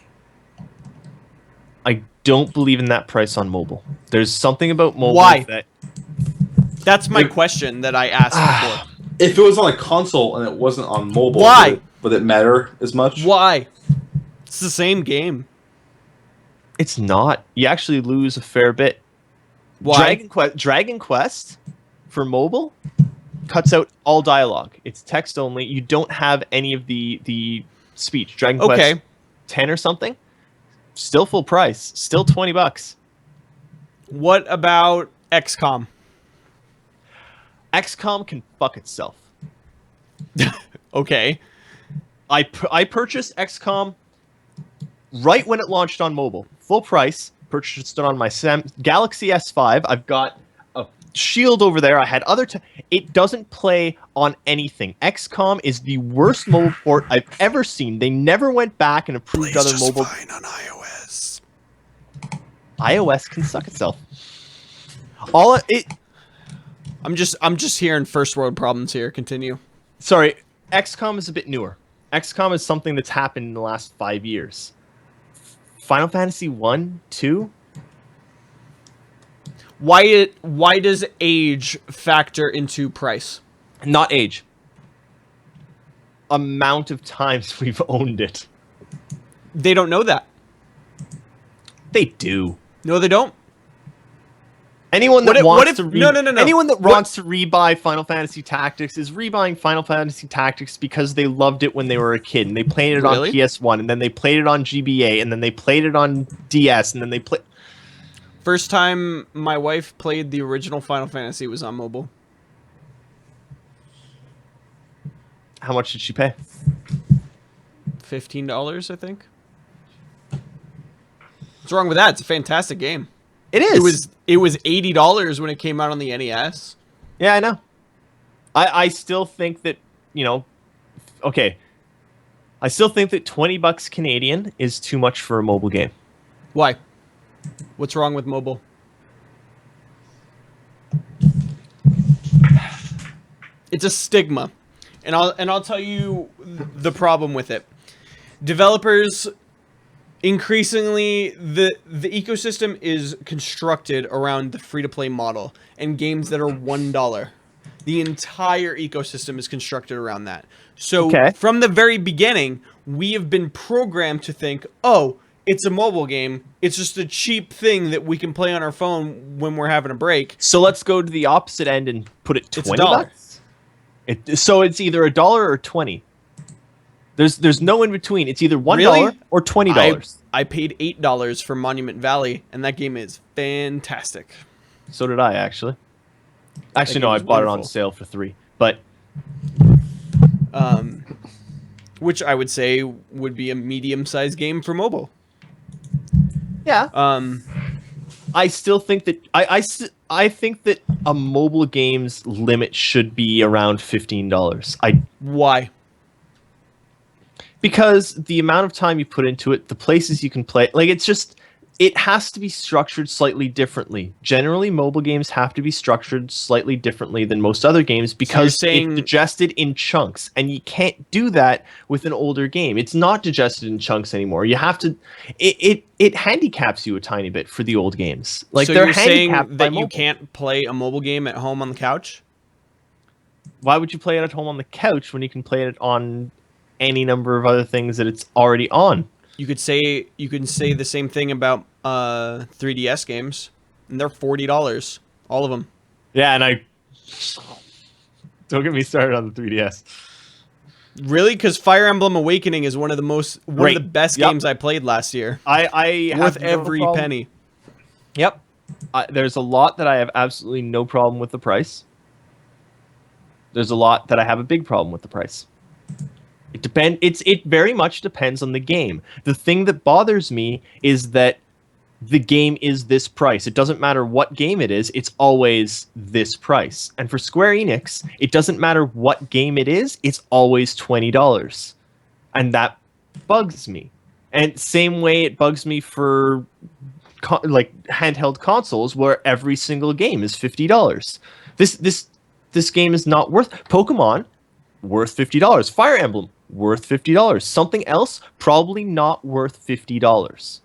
I don't believe in that price on mobile. There's something about mobile. Why? That's my question that I asked before. If it was on a console and it wasn't on mobile, why would it matter as much? Why? It's the same game. It's not. You actually lose a fair bit. Why? Dragon Quest for mobile cuts out all dialogue. It's text only. You don't have any of the speech. Dragon Quest 10 or something. Still full price. Still $20. What about XCOM? XCOM can fuck itself. Okay. I purchased XCOM right when it launched on mobile. Full price. Purchased it on my Galaxy S5. I've got a Shield over there. I had other... It doesn't play on anything. XCOM is the worst mobile port I've ever seen. They never went back and approved other mobile... Fine on iOS. iOS can suck itself. I'm just hearing first world problems here. Continue. Sorry, XCOM is a bit newer. XCOM is something that's happened in the last 5 years. Final Fantasy 1, 2? Why does age factor into price? Not age. Amount of times we've owned it. They don't know that. They do. No, they don't. Anyone that wants to anyone that wants to rebuy Final Fantasy Tactics is rebuying Final Fantasy Tactics because they loved it when they were a kid and they played it on PS1 and then they played it on GBA and then they played it on DS and then they played. First time my wife played the original Final Fantasy was on mobile. How much did she pay? $15, I think. What's wrong with that? It's a fantastic game. It is. It was $80 when it came out on the NES. Yeah, I know. I still think that, okay. I still think that $20 Canadian is too much for a mobile game. Why? What's wrong with mobile? It's a stigma. And I'll tell you the problem with it. Developers increasingly the ecosystem is constructed around the free-to-play model and games that are $1. The entire ecosystem is constructed around that. So from the very beginning, we have been programmed to think, oh, it's a mobile game. It's just a cheap thing that we can play on our phone when we're having a break. So let's go to the opposite end and put it $20. So it's either $1 or $20. There's no in between. It's either $1 or $20. I paid $8 for Monument Valley, and that game is fantastic. So did I, actually. Actually, no, I bought it on sale for $3. But which I would say would be a medium-sized game for mobile. Yeah. Um, I still think that I think that a mobile game's limit should be around $15. why? Because the amount of time you put into it, the places you can play, like it has to be structured slightly differently. Generally, mobile games have to be structured slightly differently than most other games because saying- it's digested in chunks, and you can't do that with an older game. It's not digested in chunks anymore. You have to. It handicaps you a tiny bit for the old games. Like so they're you're saying handicapped by that you mobile. can't play a mobile game at home on the couch? Why would you play it at home on the couch when you can play it on any number of other things that it's already on? You could say the same thing about 3DS games, and they're $40, all of them. Yeah, and I don't get me started on the 3DS. Really? Because Fire Emblem Awakening is one of the best Yep. games I played last year. I Worth have no every problem- penny. Yep. There's a lot that I have absolutely no problem with the price. There's a lot that I have a big problem with the price. It very much depends on the game. The thing that bothers me is that the game is this price. It doesn't matter what game it is, it's always this price. And for Square Enix, it doesn't matter what game it is, it's always $20. And that bugs me. And same way it bugs me for like handheld consoles where every single game is $50. This game is not worth Pokemon worth $50. Fire Emblem worth $50. Something else probably not worth $50.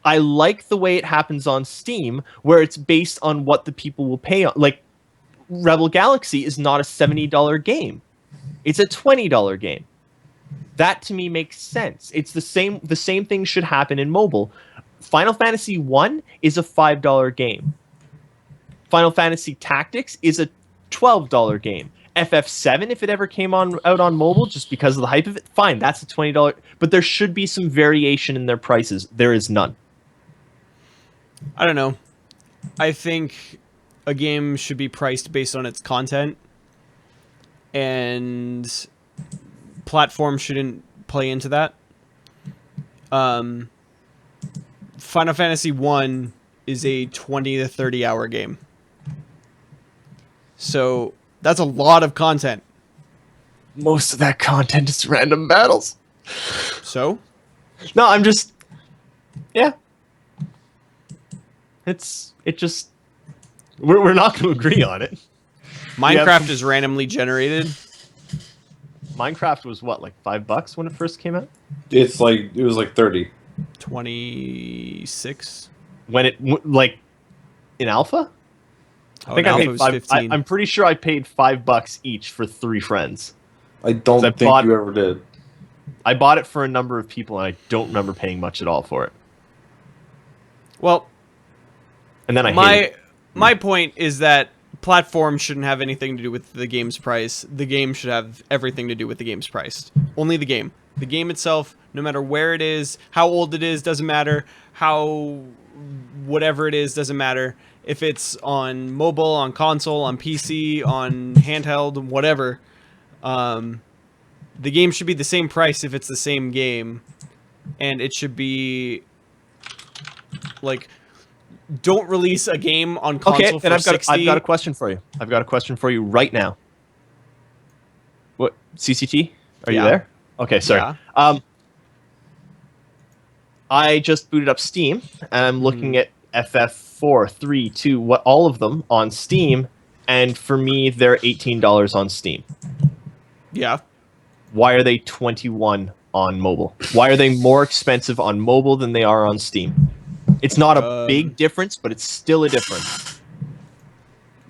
I like the way it happens on Steam, where it's based on what the people will pay on. Like, Rebel Galaxy is not a $70 game. It's a $20 game. That to me makes sense. It's the same thing should happen in mobile. Final Fantasy 1 is a $5 game. Final Fantasy Tactics is a $12 game. FF7, if it ever came out on mobile, just because of the hype of it, fine, that's a $20. But there should be some variation in their prices. There is none. I don't know. I think a game should be priced based on its content, and platform shouldn't play into that. Final Fantasy 1 is a 20 to 30 hour game. So that's a lot of content. Most of that content is random battles. So? No, I'm just... Yeah. We're not going to agree on it. Minecraft is randomly generated. Minecraft was what, like $5 when it first came out? It was like 30. 26. When it like in alpha? I think I paid was five, 15. I'm pretty sure I paid $5 each for 3 friends. I don't think you ever did. I bought it for a number of people, and I don't remember paying much at all for it. Well, And then I hated it. my point is that platform shouldn't have anything to do with the game's price. The game should have everything to do with the game's price. Only the game. The game itself, no matter where it is, how old it is, doesn't matter. How whatever it is, doesn't matter. If it's on mobile, on console, on PC, on handheld, whatever, the game should be the same price if it's the same game. And it should be like, don't release a game on console for $60. I've got a question for you. I've got a question for you right now. What, CCT? Are you Yeah. there? Okay, sorry. Yeah. I just booted up Steam, and I'm looking at FF4, 3, 2, what all of them on Steam, and for me, they're $18 on Steam. Yeah. Why are they 21 on mobile? Why are they more expensive on mobile than they are on Steam? It's not a big difference, but it's still a difference.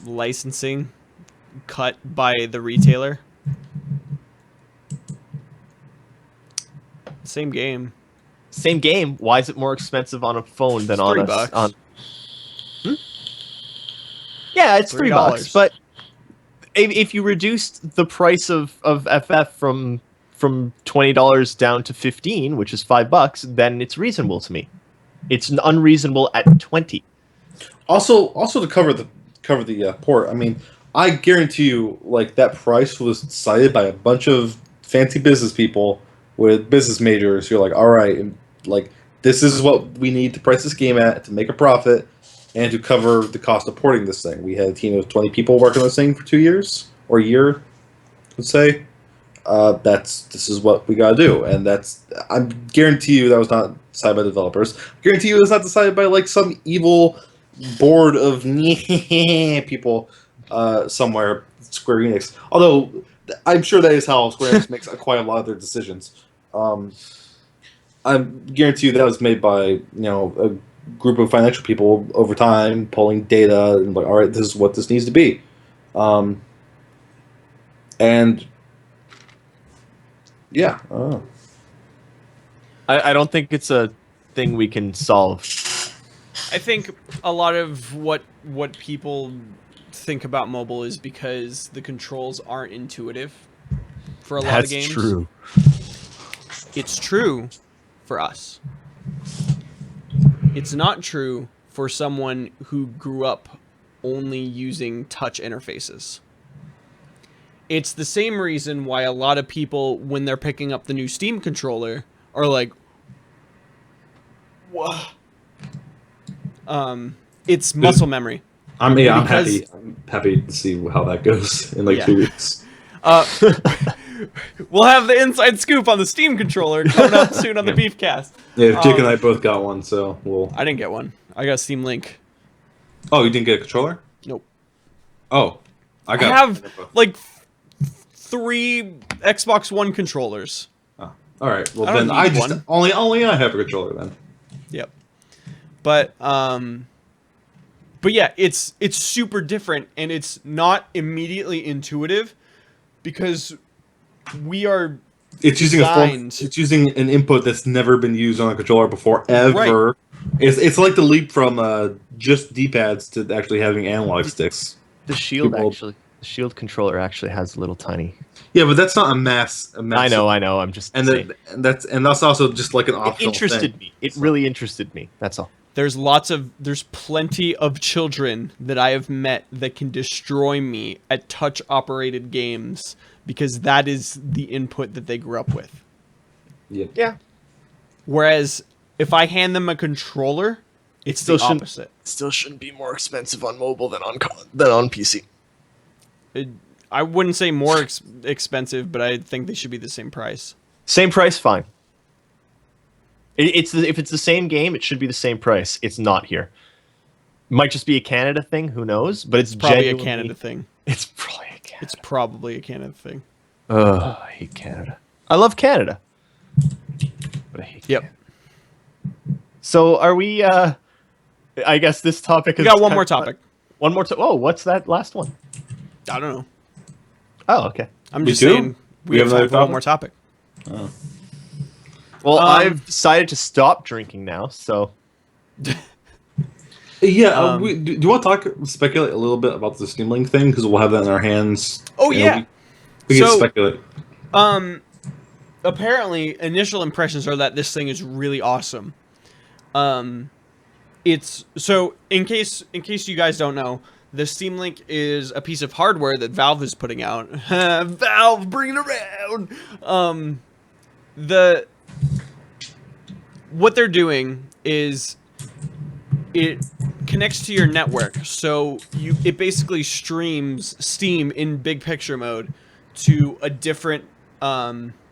Licensing cut by the retailer. Same game. Same game. Why is it more expensive on a phone than It's on $3. a? Yeah, it's $3. $3. But if you reduced the price of FF from $20 down to 15, which is $5, then it's reasonable to me. It's unreasonable at 20. Also to cover the port. I mean, I guarantee you, like, that price was cited by a bunch of fancy business people with business majors. You're like, all right, and like this is what we need to price this game at to make a profit and to cover the cost of porting this thing. We had a team of 20 people working on this thing for 2 years or a year, let's say. This is what we gotta do, and I guarantee you that was not decided by developers. I guarantee you it was not decided by like some evil board of people somewhere at Square Enix. Although I'm sure that is how Square Enix makes quite a lot of their decisions. I guarantee you that was made by a group of financial people over time, pulling data and like, all right, this is what this needs to be, and. Yeah. Oh. I don't think it's a thing we can solve. I think a lot of what people think about mobile is because the controls aren't intuitive for a lot of games. That's true. It's true for us. It's not true for someone who grew up only using touch interfaces. It's the same reason why a lot of people, when they're picking up the new Steam controller, are like, "What?" It's muscle memory. I'm happy. I'm happy to see how that goes in 2 weeks. We'll have the inside scoop on the Steam controller coming up soon on the Beefcast. Yeah, Jake and I both got one, so we'll. I didn't get one. I got a Steam Link. Oh, you didn't get a controller? Nope. Oh, I have like 3 Xbox One controllers. Oh, all right. Well, I don't then need one. only I have a controller then. Yep. But yeah, it's super different, and it's not immediately intuitive because we are. It's using it's using an input that's never been used on a controller before ever. Right. It's like the leap from just D-pads to actually having analog sticks. The Shield controller actually has a little tiny. Yeah, but that's not a mass. I know. I'm just saying. That's also just like an optional. It interested me. It really interested me. That's all. There's plenty of children that I have met that can destroy me at touch operated games because that is the input that they grew up with. Yeah. Whereas if I hand them a controller, it's the opposite. Still shouldn't be more expensive on mobile than on PC. I wouldn't say more expensive, but I think they should be the same price. Same price, fine. If it's the same game, it should be the same price. It's not here. Might just be a Canada thing. Who knows? But it's probably a Canada thing. It's probably a Canada. It's probably a Canada thing. Ugh, I hate Canada. I love Canada, but I hate Canada. So are we? I guess this topic is. We got one more topic. One more. Oh, what's that last one? I don't know. Oh, okay. I'm just saying we have time for one more topic. Oh. Well, I've decided to stop drinking now, so. Yeah, do you want to speculate a little bit about the Steam Link thing? Because we'll have that in our hands. Oh, yeah. We can speculate. Apparently, initial impressions are that this thing is really awesome. It's so in case you guys don't know, the Steam Link is a piece of hardware that Valve is putting out. Valve, bring it around. What they're doing is it connects to your network, so it basically streams Steam in big picture mode to a different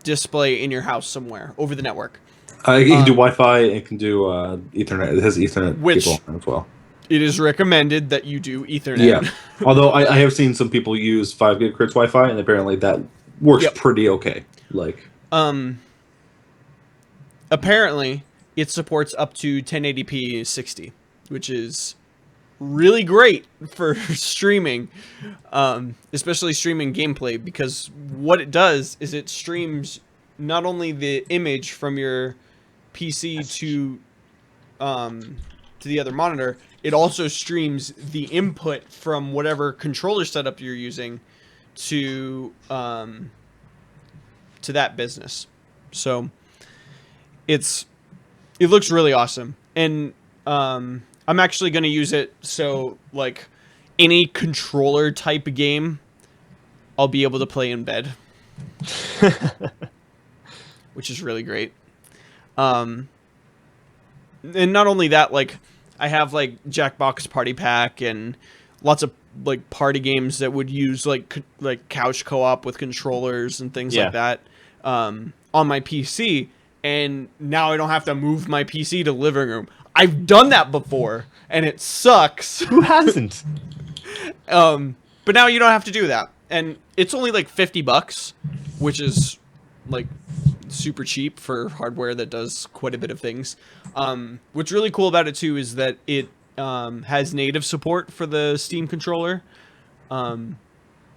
display in your house somewhere over the network. It can do Wi-Fi. It can do Ethernet. It has Ethernet cable as well. It is recommended that you do Ethernet. Yeah, although I have seen some people use 5 GHz Wi-Fi, and apparently that works pretty okay. Apparently it supports up to 1080p 60, which is really great for streaming, especially streaming gameplay, because what it does is it streams not only the image from your PC to the other monitor, it also streams the input from whatever controller setup you're using to that business. So it looks really awesome, and I'm actually going to use it so like any controller type of game I'll be able to play in bed. which is really great. And not only that, like I have like Jackbox Party Pack and lots of like party games that would use like couch co-op with controllers and things like that on my PC. And now I don't have to move my PC to living room. I've done that before, and it sucks. Who hasn't? But now you don't have to do that, and it's only like $50, which is like super cheap for hardware that does quite a bit of things. What's really cool about it too is that it has native support for the Steam controller,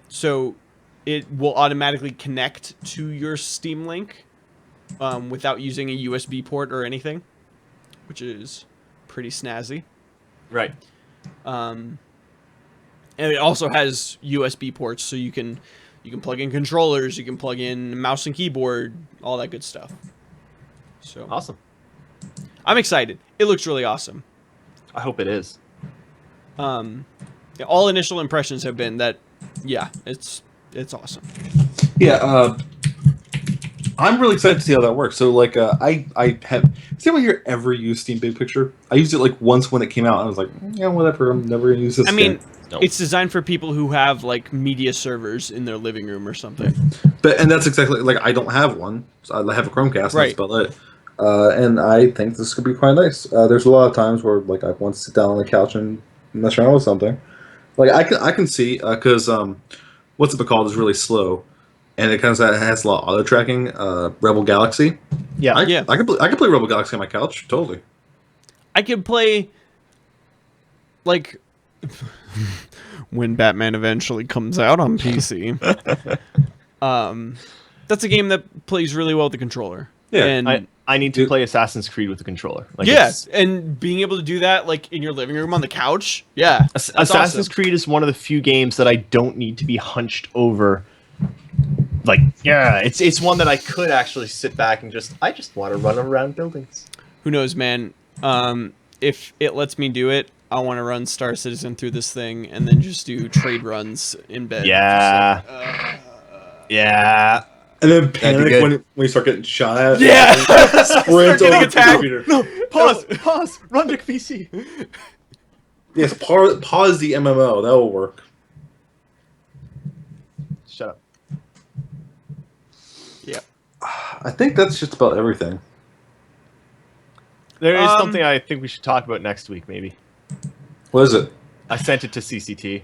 so it will automatically connect to your Steam Link without using a USB port or anything, which is pretty snazzy. Right. And it also has USB ports, so you can plug in controllers, you can plug in mouse and keyboard, all that good stuff. So Awesome. I'm excited. It looks really awesome. I hope it is. All initial impressions have been that, yeah, it's awesome. Yeah, I'm really excited to see how that works. So, like, I have. Does anyone here ever use Steam Big Picture? I used it like once when it came out. And I was like, yeah, whatever. I'm never gonna use this. I mean, Nope. it's designed for people who have like media servers in their living room or something. and that's exactly like I don't have one. So I have a Chromecast. Right. That's about it. And I think this could be quite nice. There's a lot of times where like I want to sit down on the couch and mess around with something. Like I can see because what's it called is really slow, and it kind of has a lot of auto tracking. Rebel Galaxy. Yeah. I could play Rebel Galaxy on my couch totally. I could play like when Batman eventually comes out on PC. That's a game that plays really well with the controller. Yeah, and I need to play Assassin's Creed with the controller. Like yes, and being able to do that like in your living room on the couch, yeah. Assassin's awesome. Creed is one of the few games that I don't need to be hunched over. Like, yeah, it's one that I could actually sit back and I just want to run around buildings. Who knows, man? If it lets me do it, I want to run Star Citizen through this thing and then just do trade runs in bed. Yeah. Yeah. And then panic good. when you start getting shot at. Yeah. Sprint getting over to the attacked. computer. No, pause, run to PC. Yes, pause the MMO. That will work. Shut up. Yeah. I think that's just about everything. There is something I think we should talk about next week, maybe. What is it? I sent it to CCT.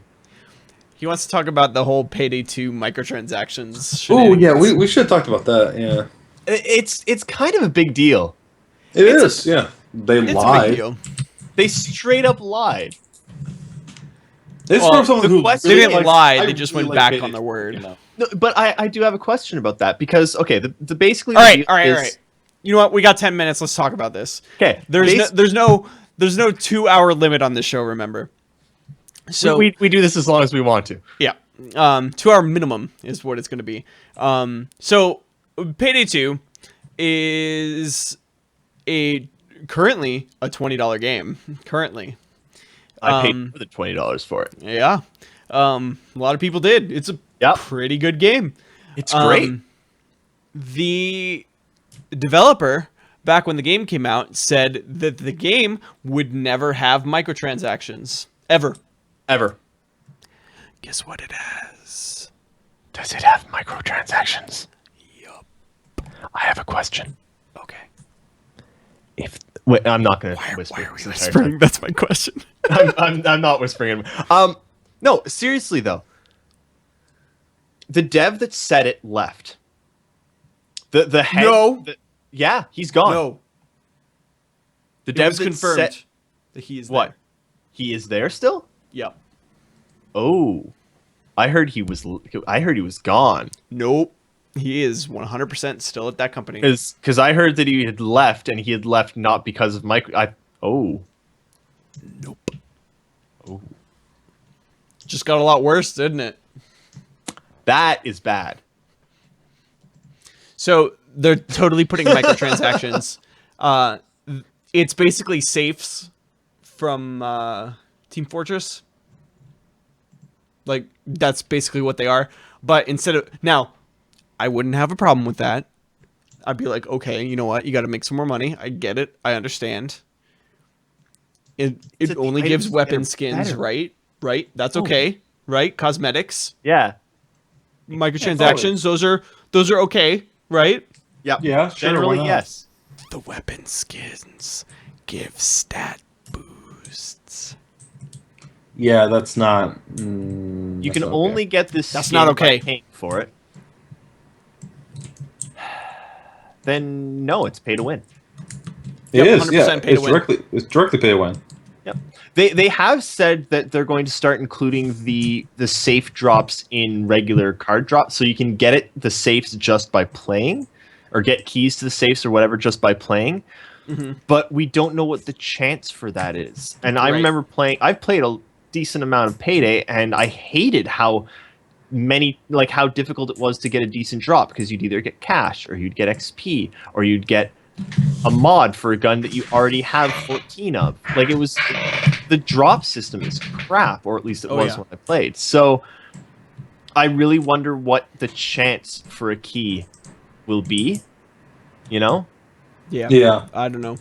He wants to talk about the whole Payday 2 microtransactions. Oh yeah, we should have talked about that. Yeah, It's kind of a big deal. it's yeah, they It's a lied. big deal. They straight up lied. It's Well, from someone the who question They is, didn't like, lie. I They just really went like back Payday on their 2, word. you know. No, but I do have a question about that because okay, the basically All the right, deal all right, is- all right. You know what? We got 10 minutes. Let's talk about this. Okay, There's no 2-hour limit on this show. Remember. So we do this as long as we want to. yeah, 2-hour minimum is what it's going to be. So Payday 2 is currently a $20 game. Currently, I paid more than $20 for it. yeah. A lot of people did. It's a Yep. pretty good game. It's great. The developer, back when the game came out, said that the game would never have microtransactions. Ever. Ever. Guess what it has? Does it have microtransactions? Yup. I have a question. Okay. Wait, I'm not gonna Why whisper. are we this entire whispering? That's my question. time. I'm not whispering. No, seriously though. The dev that said it left. The head. No. Yeah, he's gone. No. The It dev was that confirmed said- that he is What? there. He is there still? Yep. Oh, I heard he was gone. Nope. He is 100% still at that company. Because I heard that he had left, and he had left not because of Nope. Oh, Just got a lot worse, didn't it? that is bad. So they're totally putting microtransactions. It's basically safes from Team Fortress. Like, that's basically what they are. But instead of... Now, I wouldn't have a problem with that. I'd be like, okay, you know what? You got to make some more money. I get it. I understand. It only gives weapon skins, better. right? Right. That's okay. Right. Cosmetics, Yeah. microtransactions. Those are okay. Right. Yep. Yeah, sure, Generally, why not? yes. The weapon skins give stat boosts. Yeah, that's not. You can only get this. That's skin not okay. by paying for it. Then no, it's pay to win. It Yep, is. 100% Yeah, pay to win. It's directly pay to win. Yep. They have said that they're going to start including the safe drops in regular card drops, so you can get the safes just by playing, or get keys to the safes or whatever just by playing. Mm-hmm. But we don't know what the chance for that is. And I remember playing. I've played a decent amount of Payday, and I hated how how difficult it was to get a decent drop, because you'd either get cash or you'd get XP or you'd get a mod for a gun that you already have 14 of. Like, it was, the drop system is crap, or at least it was when I played. So I really wonder what the chance for a key will be, you know? Yeah. I don't know.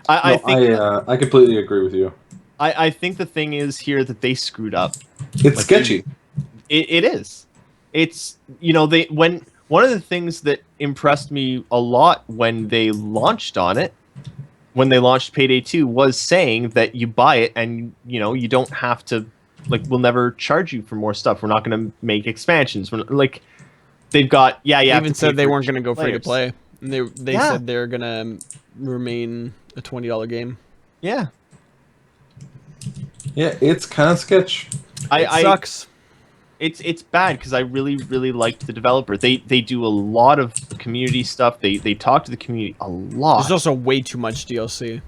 I think I completely agree with you. I think the thing is here that they screwed up. It's sketchy. It is. It's, one of the things that impressed me a lot when they launched Payday 2, was saying that you buy it and, you don't have to, we'll never charge you for more stuff. We're not going to make expansions. They've got, They even said they weren't going to go free to play. And they said they're going to remain a $20 game. Yeah. Yeah, it's kind of sketch. It sucks. It's bad, because I really, really liked the developer. They do a lot of community stuff. They talk to the community a lot. There's also way too much DLC.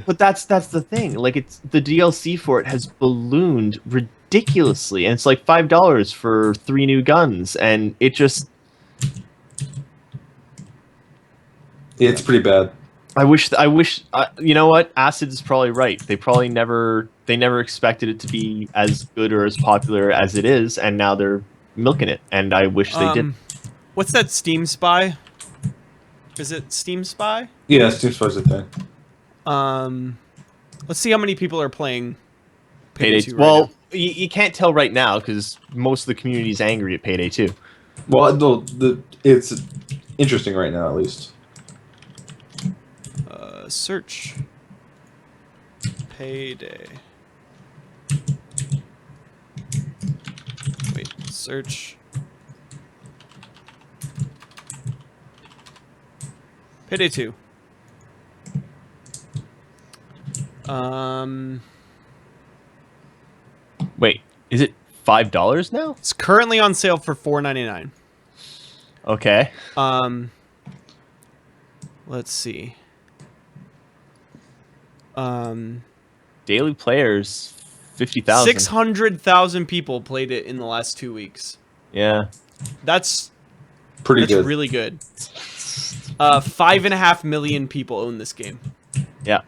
But that's the thing. It's the DLC for it has ballooned ridiculously, and it's like $5 for 3 new guns, and it just. It's pretty bad. I wish. You know what? Acid is probably right. They never expected it to be as good or as popular as it is, and now they're milking it. And I wish they did. What's that Steam Spy? Is it Steam Spy? Yeah, Steam Spy's a thing. Let's see how many people are playing Payday 2 well, right you can't tell right now, because most of the community is angry at Payday 2. Well, it's interesting right now, at least. Search Payday. Wait, search Payday 2. Wait, is it $5 now? It's currently on sale for $4.99. Okay. Let's see. Daily players, 50,000. 600,000 people played it in the last 2 weeks. Yeah. That's Pretty good. really good. 5.5 million people own this game. Yeah.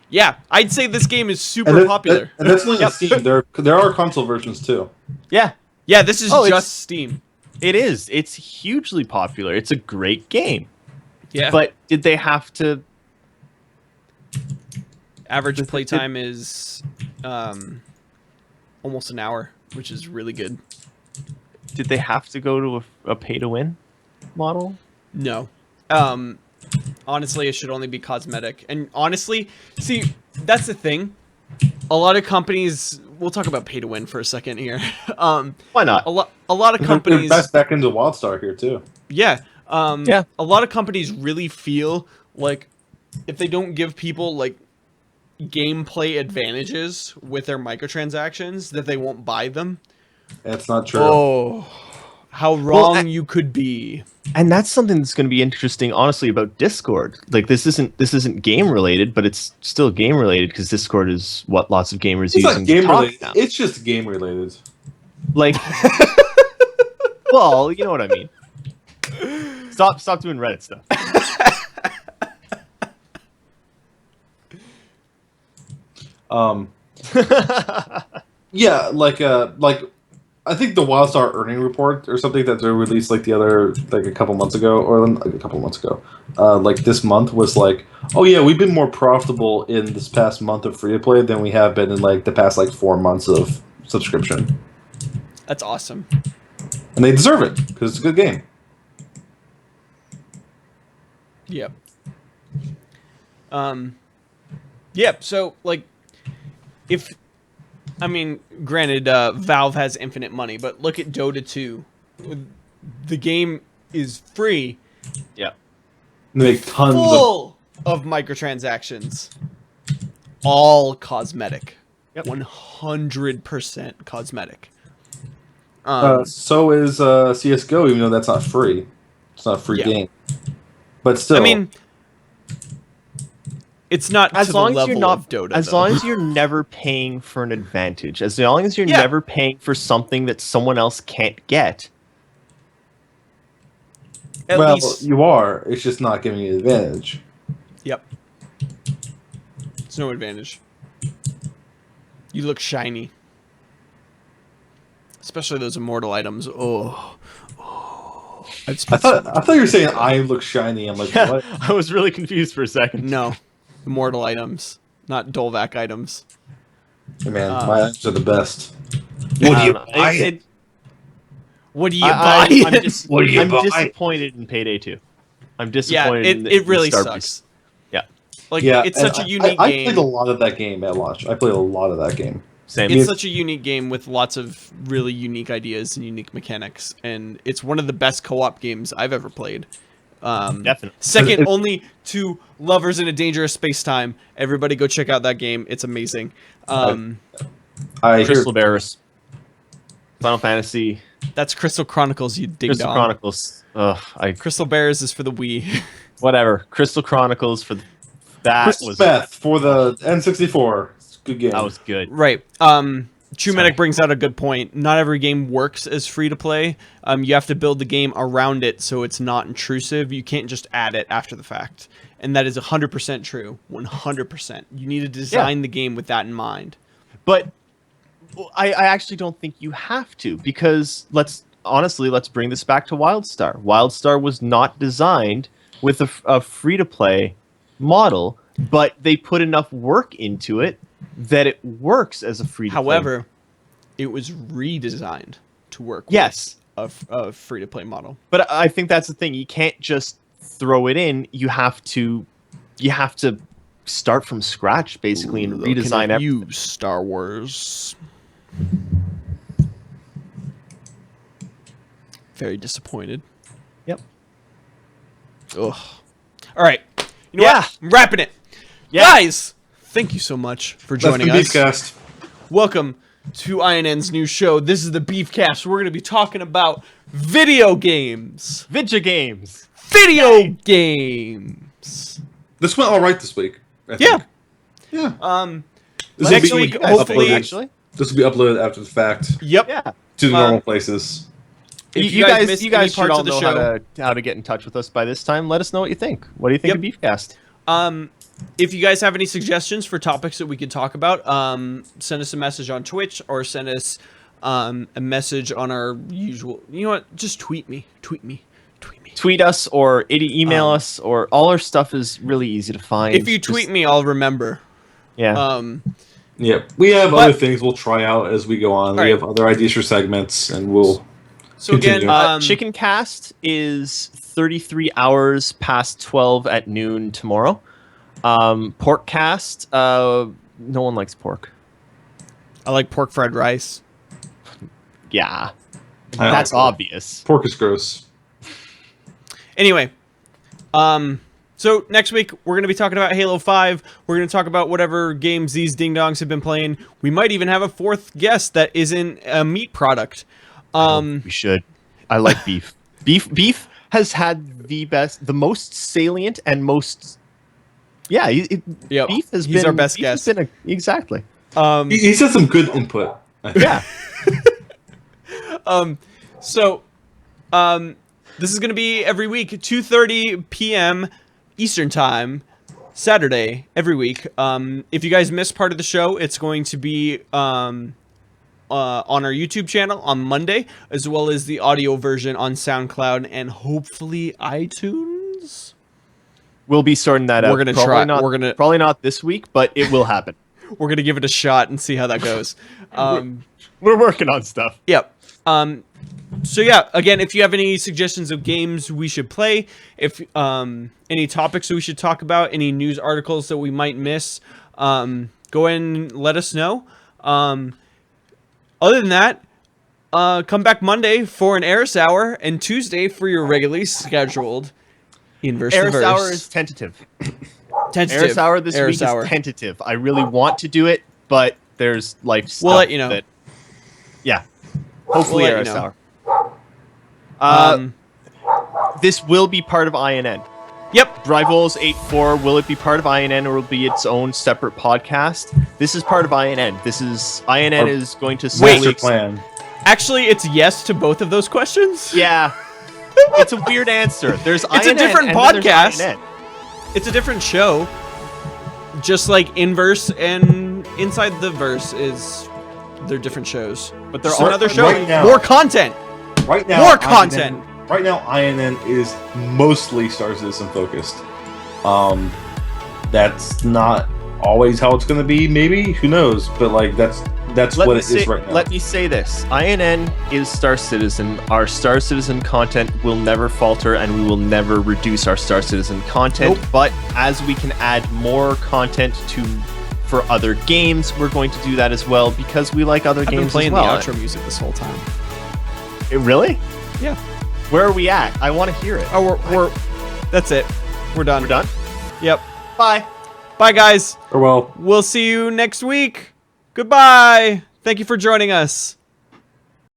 Yeah, I'd say this game is super popular. And that's only on Steam. There are console versions too. Yeah. Yeah, this is Oh, just Steam. It is. It's hugely popular. It's a great game. Yeah. But did they have to... Average playtime is almost an hour, which is really good. Did they have to go to a pay-to-win model? No. Honestly, it should only be cosmetic. And honestly, see, that's the thing. A lot of companies... We'll talk about pay-to-win for a second here. Why not? A lot of companies... They're back into WildStar here, too. Yeah. Yeah. A lot of companies really feel like if they don't give people, gameplay advantages with their microtransactions, that they won't buy them. That's not true. Oh, how wrong you could be. And that's something that's going to be interesting, honestly, about Discord. This isn't game related, but it's still game related, because Discord is what lots of gamers use. It's not game related. Now. It's just game related. Well, you know what I mean. Stop doing Reddit stuff. Yeah, I think the WildStar earning report or something that they released like a couple months ago, or like a couple months ago, like this month was like, oh yeah, we've been more profitable in this past month of free to play than we have been in like the past like 4 months of subscription, That's awesome. and they deserve it because it's a good game. Yep. Yep. So like, granted, Valve has infinite money, but look at Dota 2. The game is free, Yeah. They make tons full of microtransactions, all cosmetic. Yep. 100% cosmetic. So is CS:GO, even though that's not free. It's not a free Yeah. game, but still. I mean, it's not As to long the as you're level not, of Dota. as though. long as you're never paying for an advantage, as long as you're Yeah. never paying for something that someone else can't get. At well, least, you are. It's just not giving you advantage. yep. It's no advantage. You look shiny. Especially those immortal items. Oh. I've I spent so much thought you were saying I look shiny. I'm like, Yeah, what? I was really confused for a second. No. Immortal items. Not Dolvac items. Hey, man, my eyes are the best. Um, What do you buy? What do you buy? What do you I'm buy? disappointed in Payday 2. I'm Yeah, disappointed in it really Starbucks. sucks. Yeah, Like, Yeah, it's and such a unique I game. played a lot of that game at launch. I played a lot of that game. same. It's such a unique game with lots of really unique ideas and unique mechanics, and it's one of the best co-op games I've ever played. Definitely. Second only to Lovers in a Dangerous Space-Time. Everybody go check out that game. It's amazing. I hear Crystal Bears. Final Fantasy. That's Crystal Chronicles, you ding Crystal dong. Chronicles. Ugh, Crystal Bears is for the Wii. whatever. Crystal Chronicles for that Crystal was Meth for the N64. It's a good game. that was good. Right. True Sorry. Medic brings out a good point. Not every game works as free to play. You have to build the game around it so it's not intrusive. You can't just add it after the fact. And that is 100% true. 100%. You need to design the game with that in mind. But I actually don't think you have to, because let's bring this back to WildStar. WildStar was not designed with a free to play model, but they put enough work into it that it works as a free to play. However, it was redesigned to work Yes. with a free to play model. But I think that's the thing. You can't just throw it in. You have to start from scratch basically and redesign everything. You, Star Wars. Very disappointed. Yep. Ugh. All right. You know Yeah. what? I'm wrapping it. Yeah. Guys, thank you so much for That's joining the us. Beefcast. Welcome to INN's new show. This is the Beefcast. We're going to be talking about video games. Video games. Video games. This went all right this week. I Yeah. think. Yeah. This will Next be week, uploaded- hopefully. Actually. This will be uploaded after the fact Yep. Yeah. to the normal places. If you guys missed you any guys should parts all of the know show, how to get in touch with us by this time. Let us know what you think. What do you think of Beefcast? if you guys have any suggestions for topics that we could talk about, send us a message on Twitch or send us a message on our usual. You know what? Just tweet me. Tweet us or email us, or all our stuff is really easy to find. If you tweet me, I'll remember. Yeah. Yeah, we have But- other things we'll try out as we go on. Right. We have other ideas for segments, and we'll. So again, Continue. Chicken Cast is 33 hours past 12 at noon tomorrow. Pork Cast, no one likes pork. I like pork fried rice. Yeah, I that's like pork. obvious. Pork is gross. Anyway, so next week we're going to be talking about Halo 5. We're going to talk about whatever games these ding-dongs have been playing. We might even have a fourth guest that isn't a meat product. We should. I like beef. Beef has had the most salient and most. Yeah, Yep. beef has He's been our best beef has guest. been Um, exactly. He said some good input. Yeah. So, this is going to be every week, 2:30 p.m. Eastern Time, Saturday, every week. If you guys miss part of the show, it's going to be on on our YouTube channel on Monday, as well as the audio version on SoundCloud and hopefully iTunes. We'll be sorting that out. We're gonna try. Probably not this week, but it will happen. We're gonna give it a shot and see how that goes. We're working on stuff. Yep. So yeah, again, if you have any suggestions of games we should play, if any topics that we should talk about, any news articles that we might miss, go ahead and let us know. Other than that, come back Monday for an Eris Hour and Tuesday for your regularly scheduled Inverse to Eris Verse. Hour is tentative. Tentative. Eris Hour this Eris week Hour. is tentative. I really want to do it, but there's like stuff We'll let you know. that, yeah. Hopefully We'll let Eris you know. Hour. This will be part of INN. Yep. Rivals 8-4, will it be part of INN or will it be its own separate podcast? This is part of INN. INN is going to Master plan. Actually, it's yes to both of those questions. Yeah. It's a weird answer. There's It's a INN different and then there's podcast. INN. It's a different show. Just like Inverse and Inside the Verse they're different shows. But they're Just all another show. right now- More content. Right now, More content. Right now, INN is mostly Star Citizen focused. That's not always how it's going to be. Maybe, who knows? But like that's what it is right now. Let me say this: INN is Star Citizen. Our Star Citizen content will never falter, and we will never reduce our Star Citizen content. Nope. But as we can add more content for other games, we're going to do that as well because we like other I've games been playing as well. the outro music this whole time. Really? Yeah. Where are we at? I want to hear it. Oh, we're that's it. We're done. We're done. Yep. Bye. Bye, guys. Or well. We'll see you next week. Goodbye. Thank you for joining us.